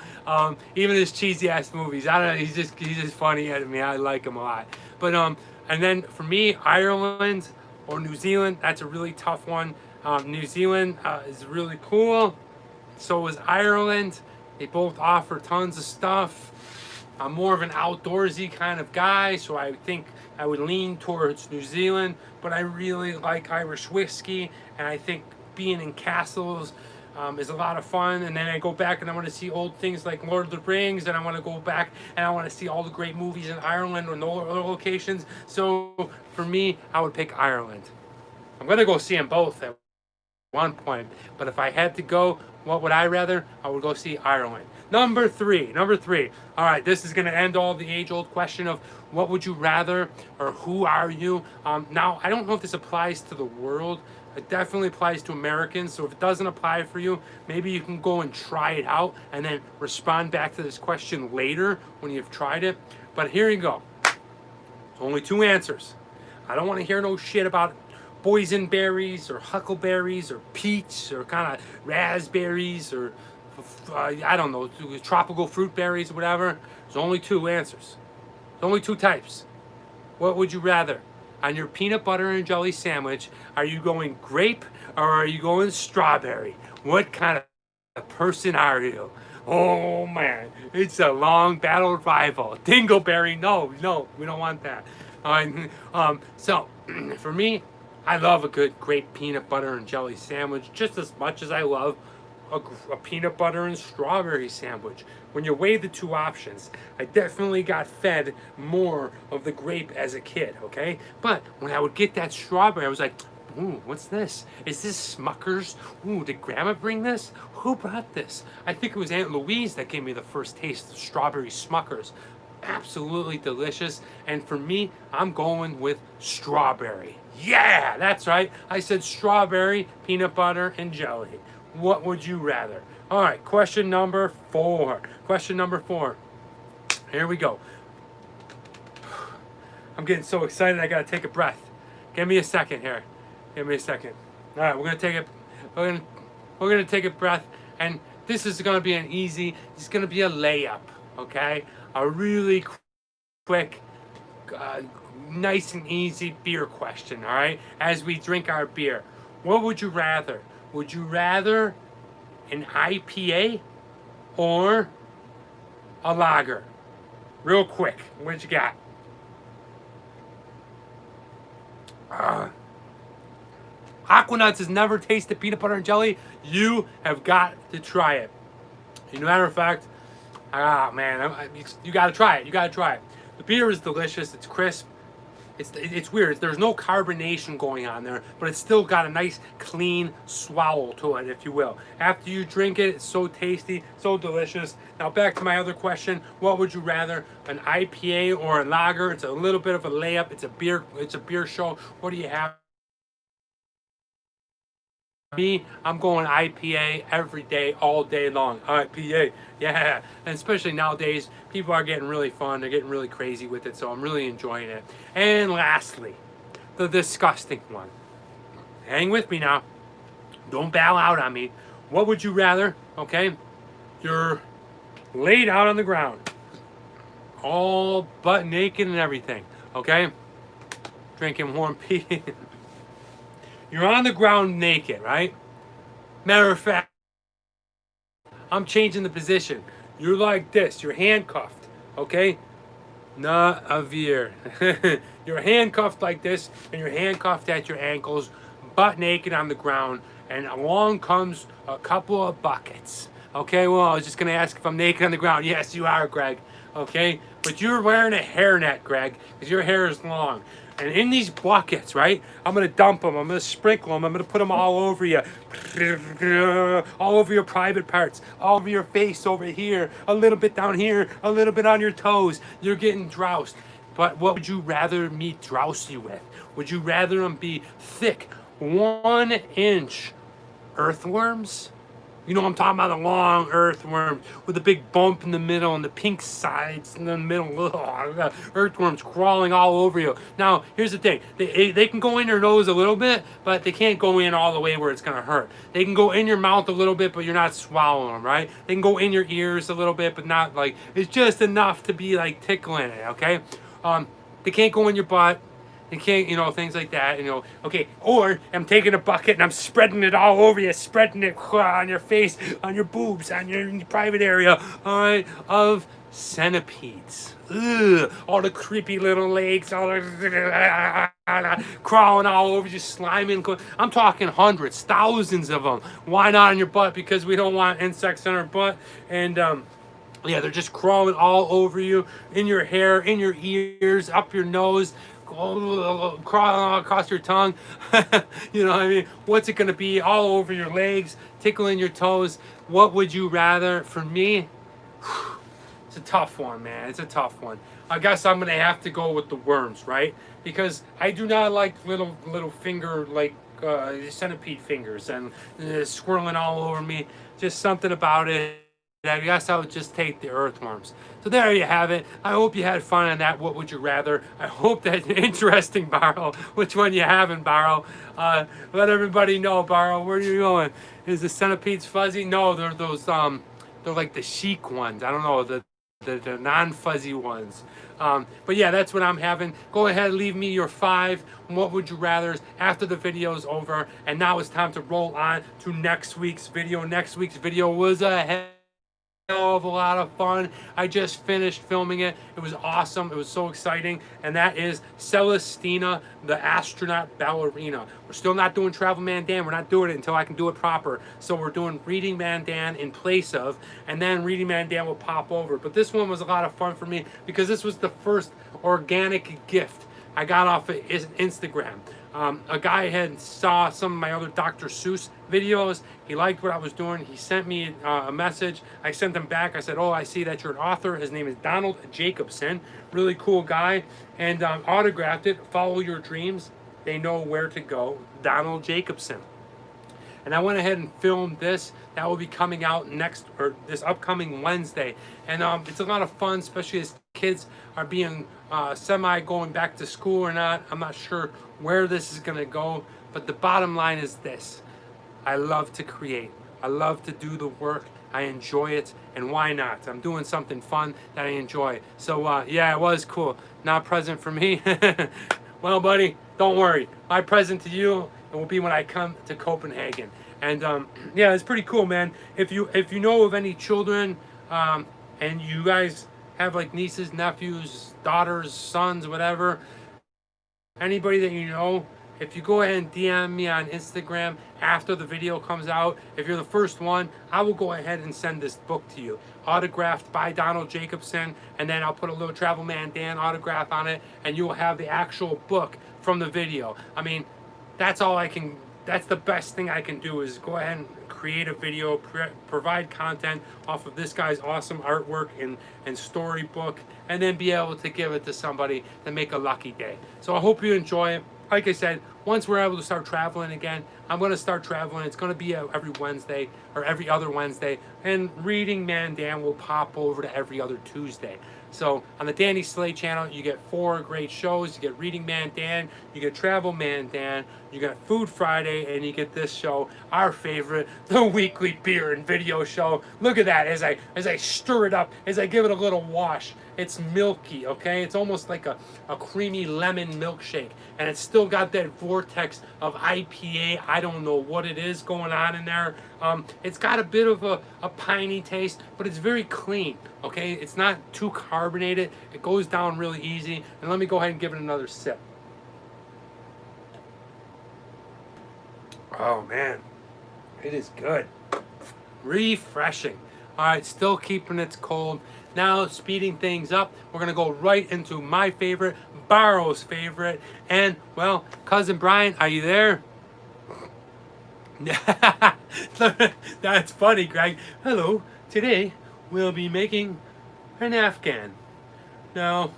Even his cheesy ass movies. I don't know. He's just funny at me. I like him a lot. But and then for me, Ireland or New Zealand. That's a really tough one. New Zealand is really cool. So is Ireland. They both offer tons of stuff. I'm more of an outdoorsy kind of guy, so I think I would lean towards New Zealand, but I really like Irish whiskey, and I think being in castles is a lot of fun. And then I go back and I want to see old things like Lord of the Rings, and I want to go back and I want to see all the great movies in Ireland or no other locations. So for me, I would pick Ireland. I'm going to go see them both at one point, but if I had to go, what would I rather? I would go see Ireland. Number three. All right, this is going to end all the age-old question of what would you rather or who are you? Now, I don't know if this applies to the world. It definitely applies to Americans. So if it doesn't apply for you, maybe you can go and try it out and then respond back to this question later when you've tried it. But here you go. There's only two answers. I don't want to hear no shit about boysenberries or huckleberries or peach or kind of raspberries or I don't know, tropical fruit berries or whatever. There's only two answers. There's only two types. What would you rather? On your peanut butter and jelly sandwich, are you going grape or are you going strawberry? What kind of person are you? Oh man, it's a long battle rival. Dingleberry, no, we don't want that. So for me, I love a good grape peanut butter and jelly sandwich just as much as I love a peanut butter and strawberry sandwich. When you weigh the two options, I definitely got fed more of the grape as a kid, okay? But when I would get that strawberry, I was like, ooh, what's this? Is this Smucker's? Ooh, did Grandma bring this? Who brought this? I think it was Aunt Louise that gave me the first taste of strawberry Smucker's. Absolutely delicious. And for me, I'm going with strawberry. Yeah, that's right. I said strawberry, peanut butter, and jelly. What would you rather? All right, question number 4. Here we go. I'm getting so excited I gotta take a breath. Give me a second here. All right, we're gonna take it. We're gonna take a breath, and this is gonna be it's gonna be a layup, okay? A really quick, nice and easy beer question, all right? As we drink our beer, what would you rather? Would you rather an IPA or a lager? Real quick, what you got? Aquanuts has never tasted peanut butter and jelly. You have got to try it. As a matter of fact, man, you got to try it. The beer is delicious. It's crisp. It's weird. There's no carbonation going on there, but it's still got a nice, clean swallow to it, if you will. After you drink it, it's so tasty, so delicious. Now back to my other question: what would you rather, an IPA or a lager? It's a little bit of a layup. It's a beer show. What do you have? Me, I'm going IPA every day, all day long. IPA, yeah. And especially nowadays, people are getting really fun. They're getting really crazy with it, so I'm really enjoying it. And lastly, the disgusting one. Hang with me now. Don't bow out on me. What would you rather? Okay, you're laid out on the ground, all butt naked and everything. Okay, drinking warm pee. You're on the ground naked, right? Matter of fact, I'm changing the position. You're like this. You're handcuffed, okay? Not a veer. You're handcuffed like this, and you're handcuffed at your ankles, butt naked on the ground, and along comes a couple of buckets. Okay, well, I was just going to ask if I'm naked on the ground. Yes, you are, Greg. Okay? But you're wearing a hairnet, Greg, because your hair is long. And in these buckets, right, I'm going to dump them. I'm going to sprinkle them. I'm going to put them all over you. All over your private parts. All over your face over here. A little bit down here. A little bit on your toes. You're getting droused. But what would you rather me drouse you with? Would you rather them be thick, 1-inch earthworms? You know what I'm talking about, the long earthworms with the big bump in the middle and the pink sides in the middle. Ugh, earthworms crawling all over you. Now, here's the thing. They can go in your nose a little bit, but they can't go in all the way where it's going to hurt. They can go in your mouth a little bit, but you're not swallowing them, right? They can go in your ears a little bit, but not like, it's just enough to be like tickling it, okay? They can't go in your butt. You can't, you know, things like that, you know. Okay, or I'm taking a bucket and I'm spreading it all over you, spreading it on your face, on your boobs, on your private area, all right, of centipedes. Ugh, all the creepy little legs, all the crawling all over you, sliming. I'm talking hundreds, thousands of them. Why not on your butt? Because we don't want insects on our butt. And, yeah, they're just crawling all over you, in your hair, in your ears, up your nose, crawling across your tongue. You know what I mean? What's it going to be? All over your legs, tickling your toes. What would you rather? For me, it's a tough one, man. It's a tough one. I guess I'm going to have to go with the worms, right? Because I do not like little finger, like centipede fingers and swirling all over me. Just something about it. I guess I would just take the earthworms. So there you have it. I hope you had fun on that. What would you rather? I hope that's interesting, Barrow. Which one you having, Barrow? Let everybody know, Barrow. Where are you going? Is the centipedes fuzzy? No, they're those they're like the chic ones. I don't know, the non-fuzzy ones. But yeah, that's what I'm having. Go ahead, leave me your 5 what would you rathers after the video is over. And now it's time to roll on to next week's video. Next week's video was a of a lot of fun. I just finished filming it. It was awesome. It was so exciting. And that is Celestina, the astronaut ballerina. We're still not doing Travel Man Dan. We're not doing it until I can do it proper. So we're doing Reading Man Dan in place of, and then Reading Man Dan will pop over. But this one was a lot of fun for me because this was the first organic gift I got off of Instagram. A guy had saw some of my other Dr. Seuss videos. He liked what I was doing. He sent me a message. I sent him back. I said, oh, I see that you're an author. His name is Donald Jacobson. Really cool guy. And autographed it. Follow your dreams. They know where to go. Donald Jacobson. And I went ahead and filmed this. That will be coming out this upcoming Wednesday. And it's a lot of fun, especially as kids are being going back to school or not. I'm not sure where this is going to go. But the bottom line is this. I love to create. I love to do the work. I enjoy it. And why not? I'm doing something fun that I enjoy. So, yeah, it was cool. Not a present for me. Well, buddy, don't worry. My present to you, it will be when I come to Copenhagen. And yeah, it's pretty cool, man. If you know of any children and you guys have like nieces, nephews, daughters, sons, whatever, anybody that you know, if you go ahead and DM me on Instagram after the video comes out, if you're the first one, I will go ahead and send this book to you. Autographed by Donald Jacobson, and then I'll put a little Travel Man Dan autograph on it, and you will have the actual book from the video. I mean, that's the best thing I can do is go ahead and create a video, provide content off of this guy's awesome artwork and storybook, and then be able to give it to somebody to make a lucky day. So I hope you enjoy it. Like I said, once we're able to start traveling again, I'm going to start traveling. It's going to be every Wednesday or every other Wednesday. And Reading Man Dan will pop over to every other Tuesday. So on the Danny Salay channel, you get 4 great shows. You get Reading Man Dan, you get Travel Man Dan, you got Food Friday, and you get this show, our favorite, the weekly beer and video show. Look at that as I stir it up, as I give it a little wash. It's milky, okay? It's almost like a creamy lemon milkshake. And it's still got that vortex of IPA. I don't know what it is going on in there. It's got a bit of a piney taste, but it's very clean, okay? It's not too carbonated. It goes down really easy. And let me go ahead and give it another sip. Oh, man. It is good. Refreshing. All right, still keeping it cold. Now, speeding things up, we're going to go right into my favorite, Barrow's favorite. And, well, Cousin Brian, are you there? That's funny, Greg. Hello. Today, we'll be making an Afghan. Now,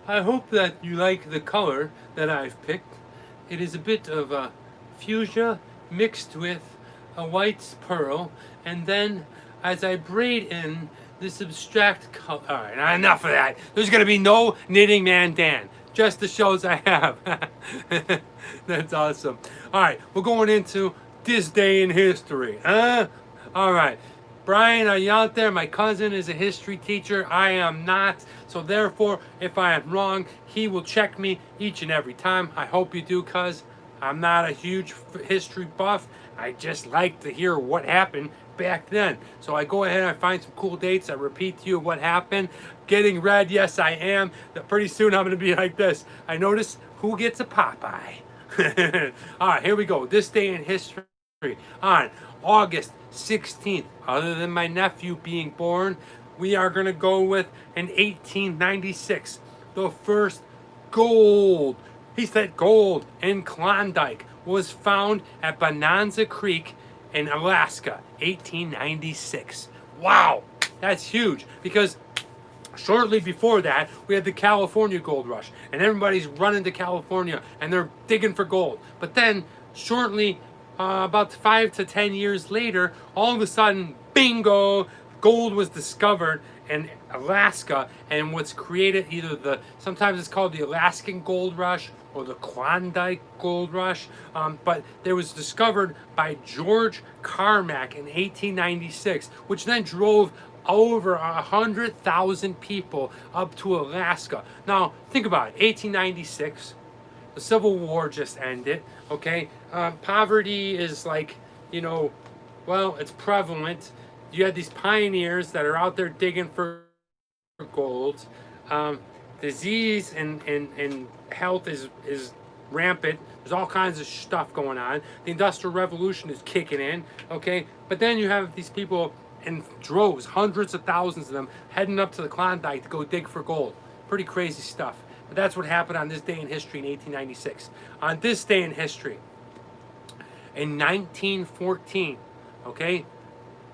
I hope that you like the color that I've picked. It is a bit of a fuchsia mixed with a white pearl, and then as I braid in this abstract color. All right, enough of that. There's gonna be no knitting man Dan, just the shows I have. That's awesome. All right, we're going into this day in history. All right. Brian, are you out there? My cousin is a history teacher. I am not. So therefore, if I am wrong, he will check me each and every time. I hope you do, cuz I'm not a huge history buff. I just like to hear what happened back then. So I go ahead and I find some cool dates. I repeat to you what happened. Getting red, yes I am. Pretty soon I'm going to be like this. I notice who gets a Popeye. All right, here we go. This day in history. On August 16th, other than my nephew being born, we are going to go with in 1896, the first gold, he said gold, in Klondike was found at Bonanza Creek in Alaska, 1896. Wow, that's huge, because shortly before that, we had the California gold rush, and everybody's running to California, and they're digging for gold. But then, shortly, about 5 to 10 years later, all of a sudden, bingo, gold was discovered in Alaska, and what's created either sometimes it's called the Alaskan gold rush or the Klondike gold rush, but it was discovered by George Carmack in 1896, which then drove over 100,000 people up to Alaska. Now, think about it, 1896, the Civil War just ended, okay? Poverty is like, well, it's prevalent. You had these pioneers that are out there digging for gold. Disease and health is rampant. There's all kinds of stuff going on. The Industrial Revolution is kicking in, okay? But then you have these people in droves, hundreds of thousands of them, heading up to the Klondike to go dig for gold. Pretty crazy stuff. But that's what happened on this day in history in 1896. On this day in history, in 1914, okay,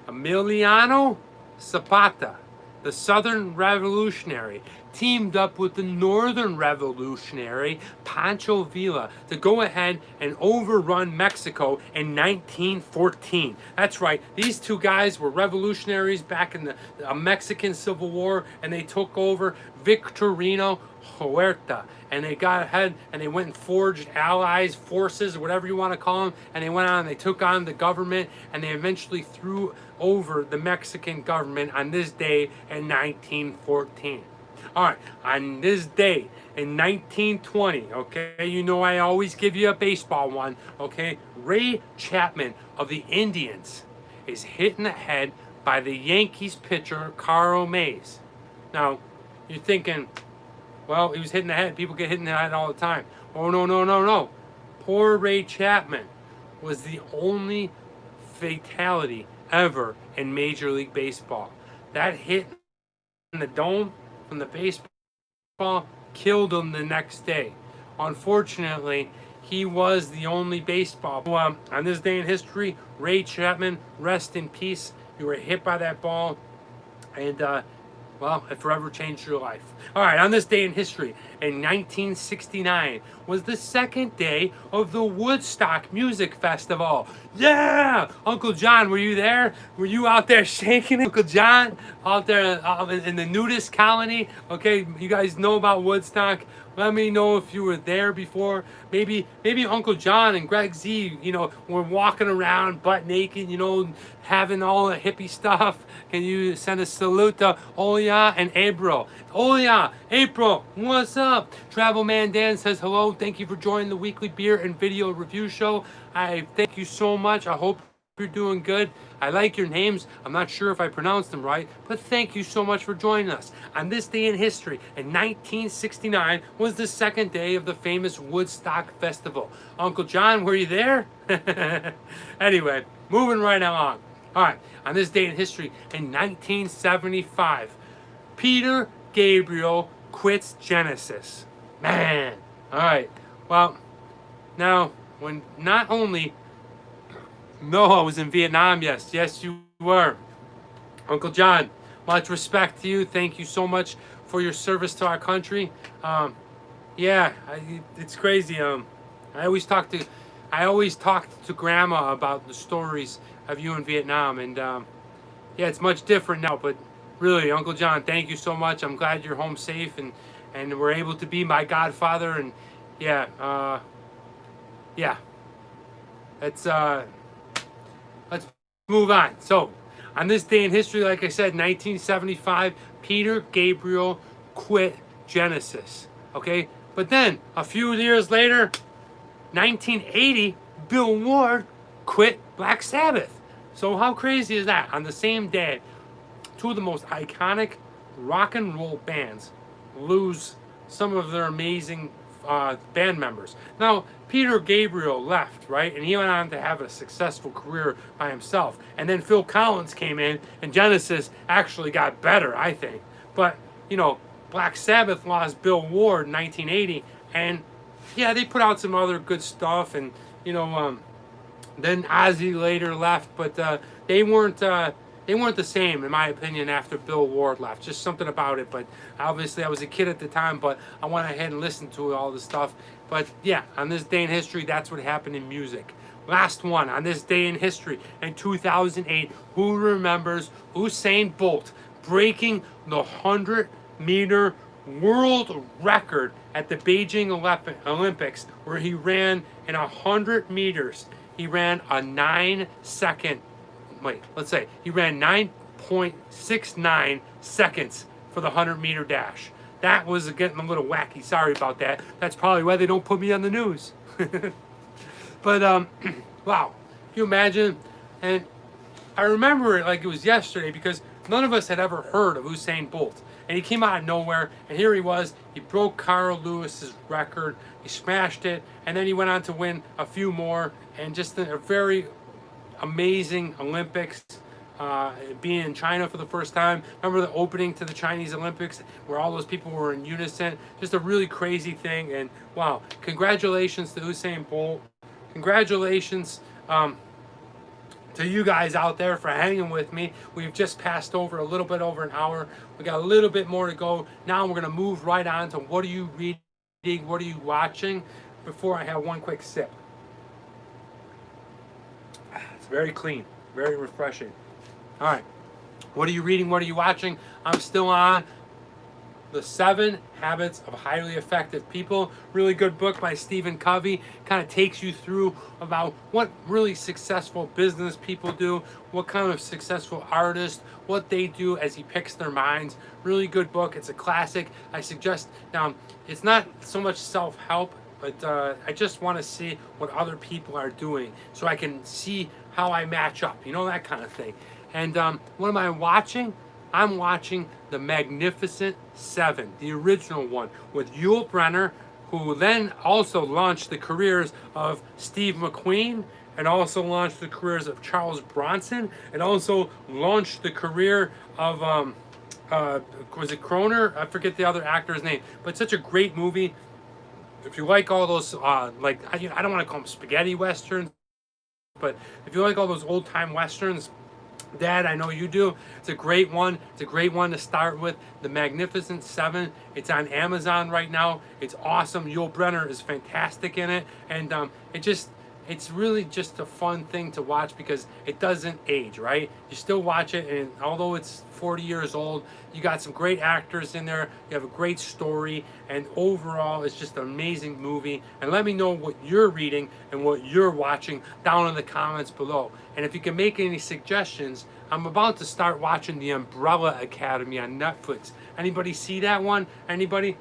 Emiliano Zapata, the Southern Revolutionary, teamed up with the Northern Revolutionary Pancho Villa to go ahead and overrun Mexico in 1914. That's right, these two guys were revolutionaries back in the Mexican Civil War, and they took over Victorino Huerta, and they got ahead and they went and forged allies, forces, whatever you want to call them, and they went on and they took on the government, and they eventually threw over the Mexican government on this day in 1914. All right, on this day in 1920, okay, I always give you a baseball one, okay, Ray Chapman of the Indians is hit in the head by the Yankees pitcher Carl Mays. Now, you're thinking, well, he was hit in the head. People get hit in the head all the time. Oh, no. Poor Ray Chapman was the only fatality ever in Major League Baseball. That hit in the dome from the baseball killed him the next day. Unfortunately, he was the only baseball. On this day in history, Ray Chapman, rest in peace. You were hit by that ball, and well, it forever changed your life. All right, on this day in history, in 1969, was the second day of the Woodstock Music Festival. Yeah! Uncle John, were you there? Were you out there shaking it? Uncle John, out there in the nudist colony? Okay, you guys know about Woodstock? Let me know if you were there before. Maybe Uncle John and Greg Z, were walking around butt naked, having all the hippie stuff. Can you send a salute to Olia and April? Olia, April, what's up? Travel Man Dan says hello. Thank you for joining the weekly beer and video review show. I thank you so much. I hope you're doing good. I like your names. I'm not sure if I pronounced them right, but thank you so much for joining us. On this day in history, in 1969, was the second day of the famous Woodstock Festival. Uncle John, were you there? Anyway, moving right along. All right, on this day in history, in 1975, Peter Gabriel quits Genesis. Man, all right. Well, now, when not only Noah was in Vietnam, yes, you were. Uncle John, much respect to you. Thank you so much for your service to our country. Yeah, it's crazy. I always talk to I always talked to Grandma about the stories of you in Vietnam, and yeah, it's much different now. But really, Uncle John, thank you so much. I'm glad you're home safe, and we're able to be my godfather. And yeah, yeah, let's let's move on. So, on this day in history, like I said, 1975, Peter Gabriel quit Genesis. Okay, but then a few years later, 1980, Bill Ward quit Black Sabbath. So how crazy is that? On the same day, two of the most iconic rock and roll bands lose some of their amazing band members. Now, Peter Gabriel left, right? And he went on to have a successful career by himself. And then Phil Collins came in, and Genesis actually got better, I think. But, you know, Black Sabbath lost Bill Ward in 1980, and yeah, they put out some other good stuff, and you know, then Ozzy later left, but they weren't the same, in my opinion, after Bill Ward left. Just something about it. But obviously, I was a kid at the time, but I went ahead and listened to all the stuff. But yeah, on this day in history, that's what happened in music. Last one on this day in history in 2008. Who remembers Usain Bolt breaking the 100-meter world record at the Beijing Olympics, where he ran in 100 meters. He ran a 9-second, he ran 9.69 seconds for the 100-meter dash. That was getting a little wacky. Sorry about that. That's probably why they don't put me on the news. But, wow. Can you imagine? And I remember it like it was yesterday because none of us had ever heard of Usain Bolt. And he came out of nowhere, and here he was. He broke Carl Lewis's record. He smashed it, and then he went on to win a few more, and just a very amazing Olympics, being in China for the first time. Remember the opening to the Chinese Olympics where all those people were in unison? Just a really crazy thing, and wow, congratulations to Usain Bolt. Congratulations to you guys out there for hanging with me. We've just passed over a little bit over an hour. We got a little bit more to go. Now we're going to move right on to what are you reading, what are you watching, before I have one quick sip. It's very clean, very refreshing. All right, what are you reading, what are you watching? I'm still on The 7 Habits of Highly Effective People. Really good book by Stephen Covey. Kind of takes you through about what really successful business people do, what kind of successful artists, what they do as he picks their minds. Really good book. It's a classic. I suggest, now, it's not so much self-help, but I just want to see what other people are doing so I can see how I match up, you know, that kind of thing. And what am I watching? I'm watching The Magnificent Seven, the original one, with Yul Brynner, who then also launched the careers of Steve McQueen, and also launched the careers of Charles Bronson, and also launched the career of, was it Croner? I forget the other actor's name, but such a great movie. If you like all those, like, I don't want to call them spaghetti westerns, but if you like all those old-time westerns, Dad, I know you do. It's a great one. It's a great one to start with. The Magnificent Seven. It's on Amazon right now. It's awesome. Yul Brynner is fantastic in it, and it's really just a fun thing to watch because it doesn't age, right? You still watch it, and although it's 40 years old, you got some great actors in there. You have a great story, and overall, it's just an amazing movie. And let me know what you're reading and what you're watching down in the comments below. And if you can make any suggestions, I'm about to start watching The Umbrella Academy on Netflix. Anybody see that one? Anybody?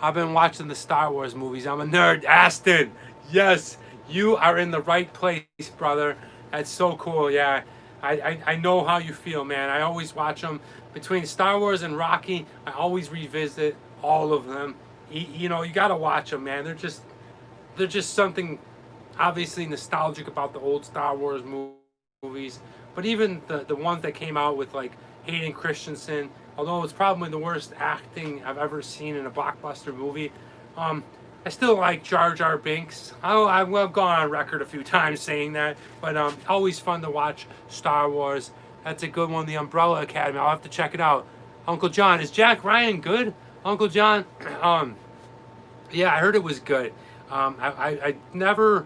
I've been watching the Star Wars movies. I'm a nerd. Aston, yes, you are in the right place, brother. That's so cool. Yeah, I know how you feel, man. I always watch them. Between Star Wars and Rocky, I always revisit all of them. You know, you got to watch them, man. They're just something obviously nostalgic about the old Star Wars movies. But even the ones that came out with, like, Hayden Christensen, although it's probably the worst acting I've ever seen in a blockbuster movie, I still like Jar Jar Binks. I've gone on record a few times saying that, but always fun to watch Star Wars. That's a good one, The Umbrella Academy. I'll have to check it out. Uncle John, is Jack Ryan good? Uncle John, yeah, I heard it was good. I never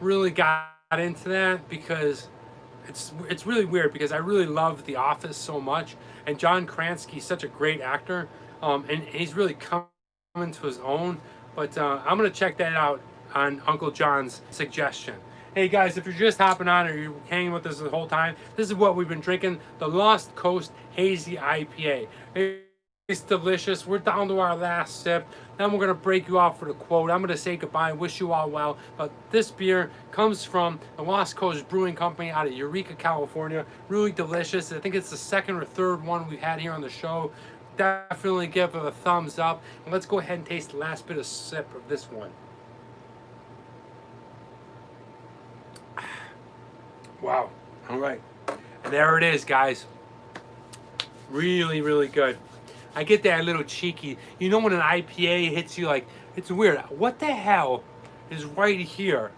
really got into that because it's really weird because I really love The Office so much, and John Krasinski's such a great actor, and he's really coming to his own. But I'm gonna check that out on Uncle John's suggestion. Hey guys, if you're just hopping on or you're hanging with us the whole time, this is what we've been drinking: the Lost Coast Hazy IPA. It's delicious. We're down to our last sip. Then we're going to break you off for the quote. I'm going to say goodbye and wish you all well. But this beer comes from the Lost Coast Brewing Company out of Eureka, California. Really delicious. I think it's the second or third one we've had here on the show. Definitely give it a thumbs up. And let's go ahead and taste the last bit of sip of this one. Wow. All right. And there it is, guys. Really, really good. I get that a little cheeky. You know when an IPA hits you, like, it's weird. What the hell is right here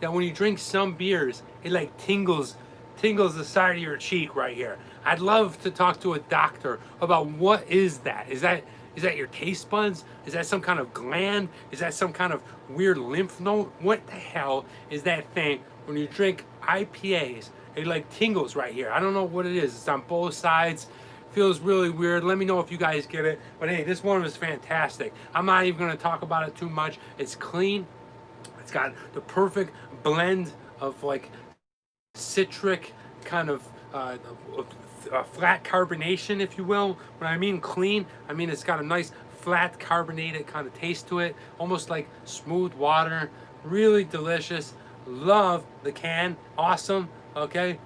that when you drink some beers, it like tingles the side of your cheek right here? I'd love to talk to a doctor about what is that. Is that your taste buds? Is that some kind of gland? Is that some kind of weird lymph node? What the hell is that thing when you drink IPAs? It like tingles right here. I don't know what it is. It's on both sides. Feels really weird. Let me know if you guys get it. But hey, this one was fantastic. I'm not even going to talk about it too much. It's clean. It's got the perfect blend of like citric kind of flat carbonation, if you will. When I mean clean, I mean it's got a nice flat carbonated kind of taste to it, almost like smooth water. Really delicious. Love the can. Awesome. Okay.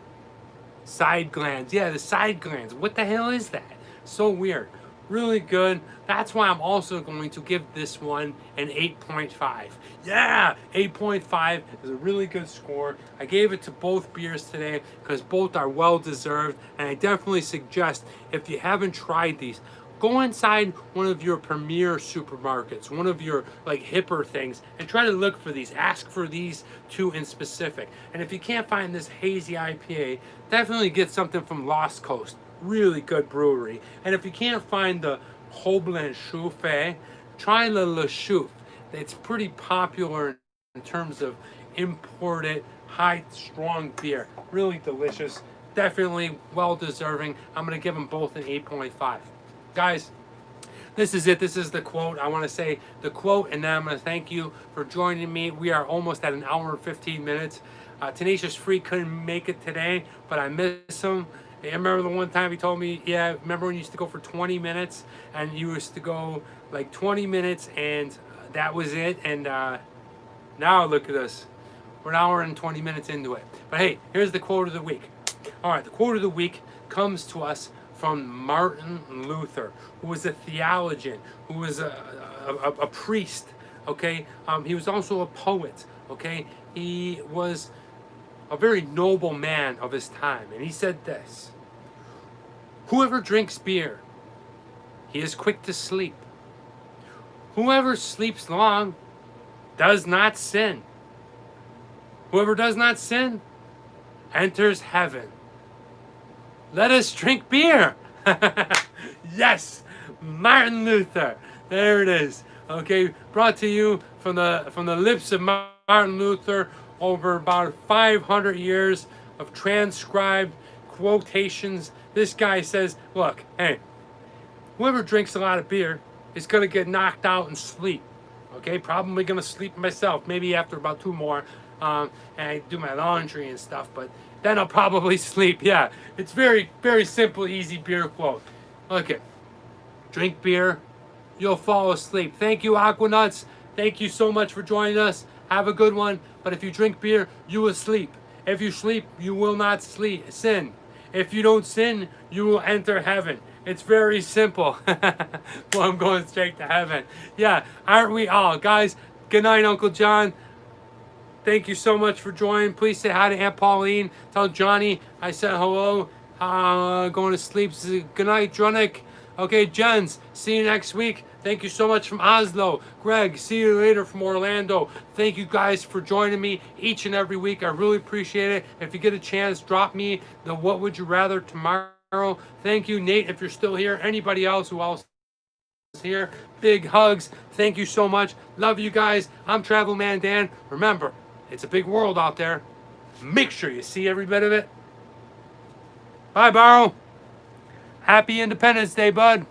Side glands. Yeah, the side glands. What the hell is that? So weird. Really good. That's why I'm also going to give this one an 8.5. Yeah, 8.5 is a really good score. I gave it to both beers today because both are well deserved, and I definitely suggest if you haven't tried these, go inside one of your premier supermarkets, one of your like hipper things, and try to look for these. Ask for these two in specific. And if you can't find this Hazy IPA, definitely get something from Lost Coast. Really good brewery. And if you can't find the HOUBLON CHOUFFE, try the Le Chouffe. It's pretty popular in terms of imported, high, strong beer. Really delicious. Definitely well deserving. I'm going to give them both an 8.5. Guys, this is it. This is the quote. I want to say the quote, and then I'm going to thank you for joining me. We are almost at an hour and 15 minutes. Tenacious Freak couldn't make it today, but I miss him. I remember the one time he told me, yeah, remember when you used to go for 20 minutes, and you used to go like 20 minutes, and that was it. And now look at us. We're an hour and 20 minutes into it. But hey, here's the quote of the week. All right, the quote of the week comes to us from Martin Luther, who was a theologian, who was a priest, okay? He was also a poet, okay? He was a very noble man of his time, and he said this: whoever drinks beer, he is quick to sleep. Whoever sleeps long does not sin. Whoever does not sin enters heaven. Let us drink beer. Yes, Martin Luther. There it is. Okay, brought to you from the lips of Martin Luther over about 500 years of transcribed quotations. This guy says, look, hey, whoever drinks a lot of beer is going to get knocked out and sleep. Okay, probably going to sleep myself, maybe after about 2 more, and I do my laundry and stuff, but then I'll probably sleep. Yeah, it's very, very simple, easy beer quote. Okay, drink beer, you'll fall asleep. Thank you, Aquanuts. Thank you so much for joining us. Have a good one. But if you drink beer, you will sleep. If you sleep, you will not sin. If you don't sin, you will enter heaven. It's very simple. Well, I'm going straight to heaven. Yeah, aren't we all? Guys, good night, Uncle John. Thank you so much for joining. Please say hi to Aunt Pauline. Tell Johnny I said hello. Going to sleep. Good night, Drunick. Okay, Jens, see you next week. Thank you so much from Oslo. Greg, see you later from Orlando. Thank you guys for joining me each and every week. I really appreciate it. If you get a chance, drop me the What Would You Rather tomorrow. Thank you, Nate, if you're still here. Anybody else who else here. Big hugs. Thank you so much. Love you guys. I'm Travel Man Dan. Remember, it's a big world out there. Make sure you see every bit of it. Bye, Barrow. Happy Independence Day, bud.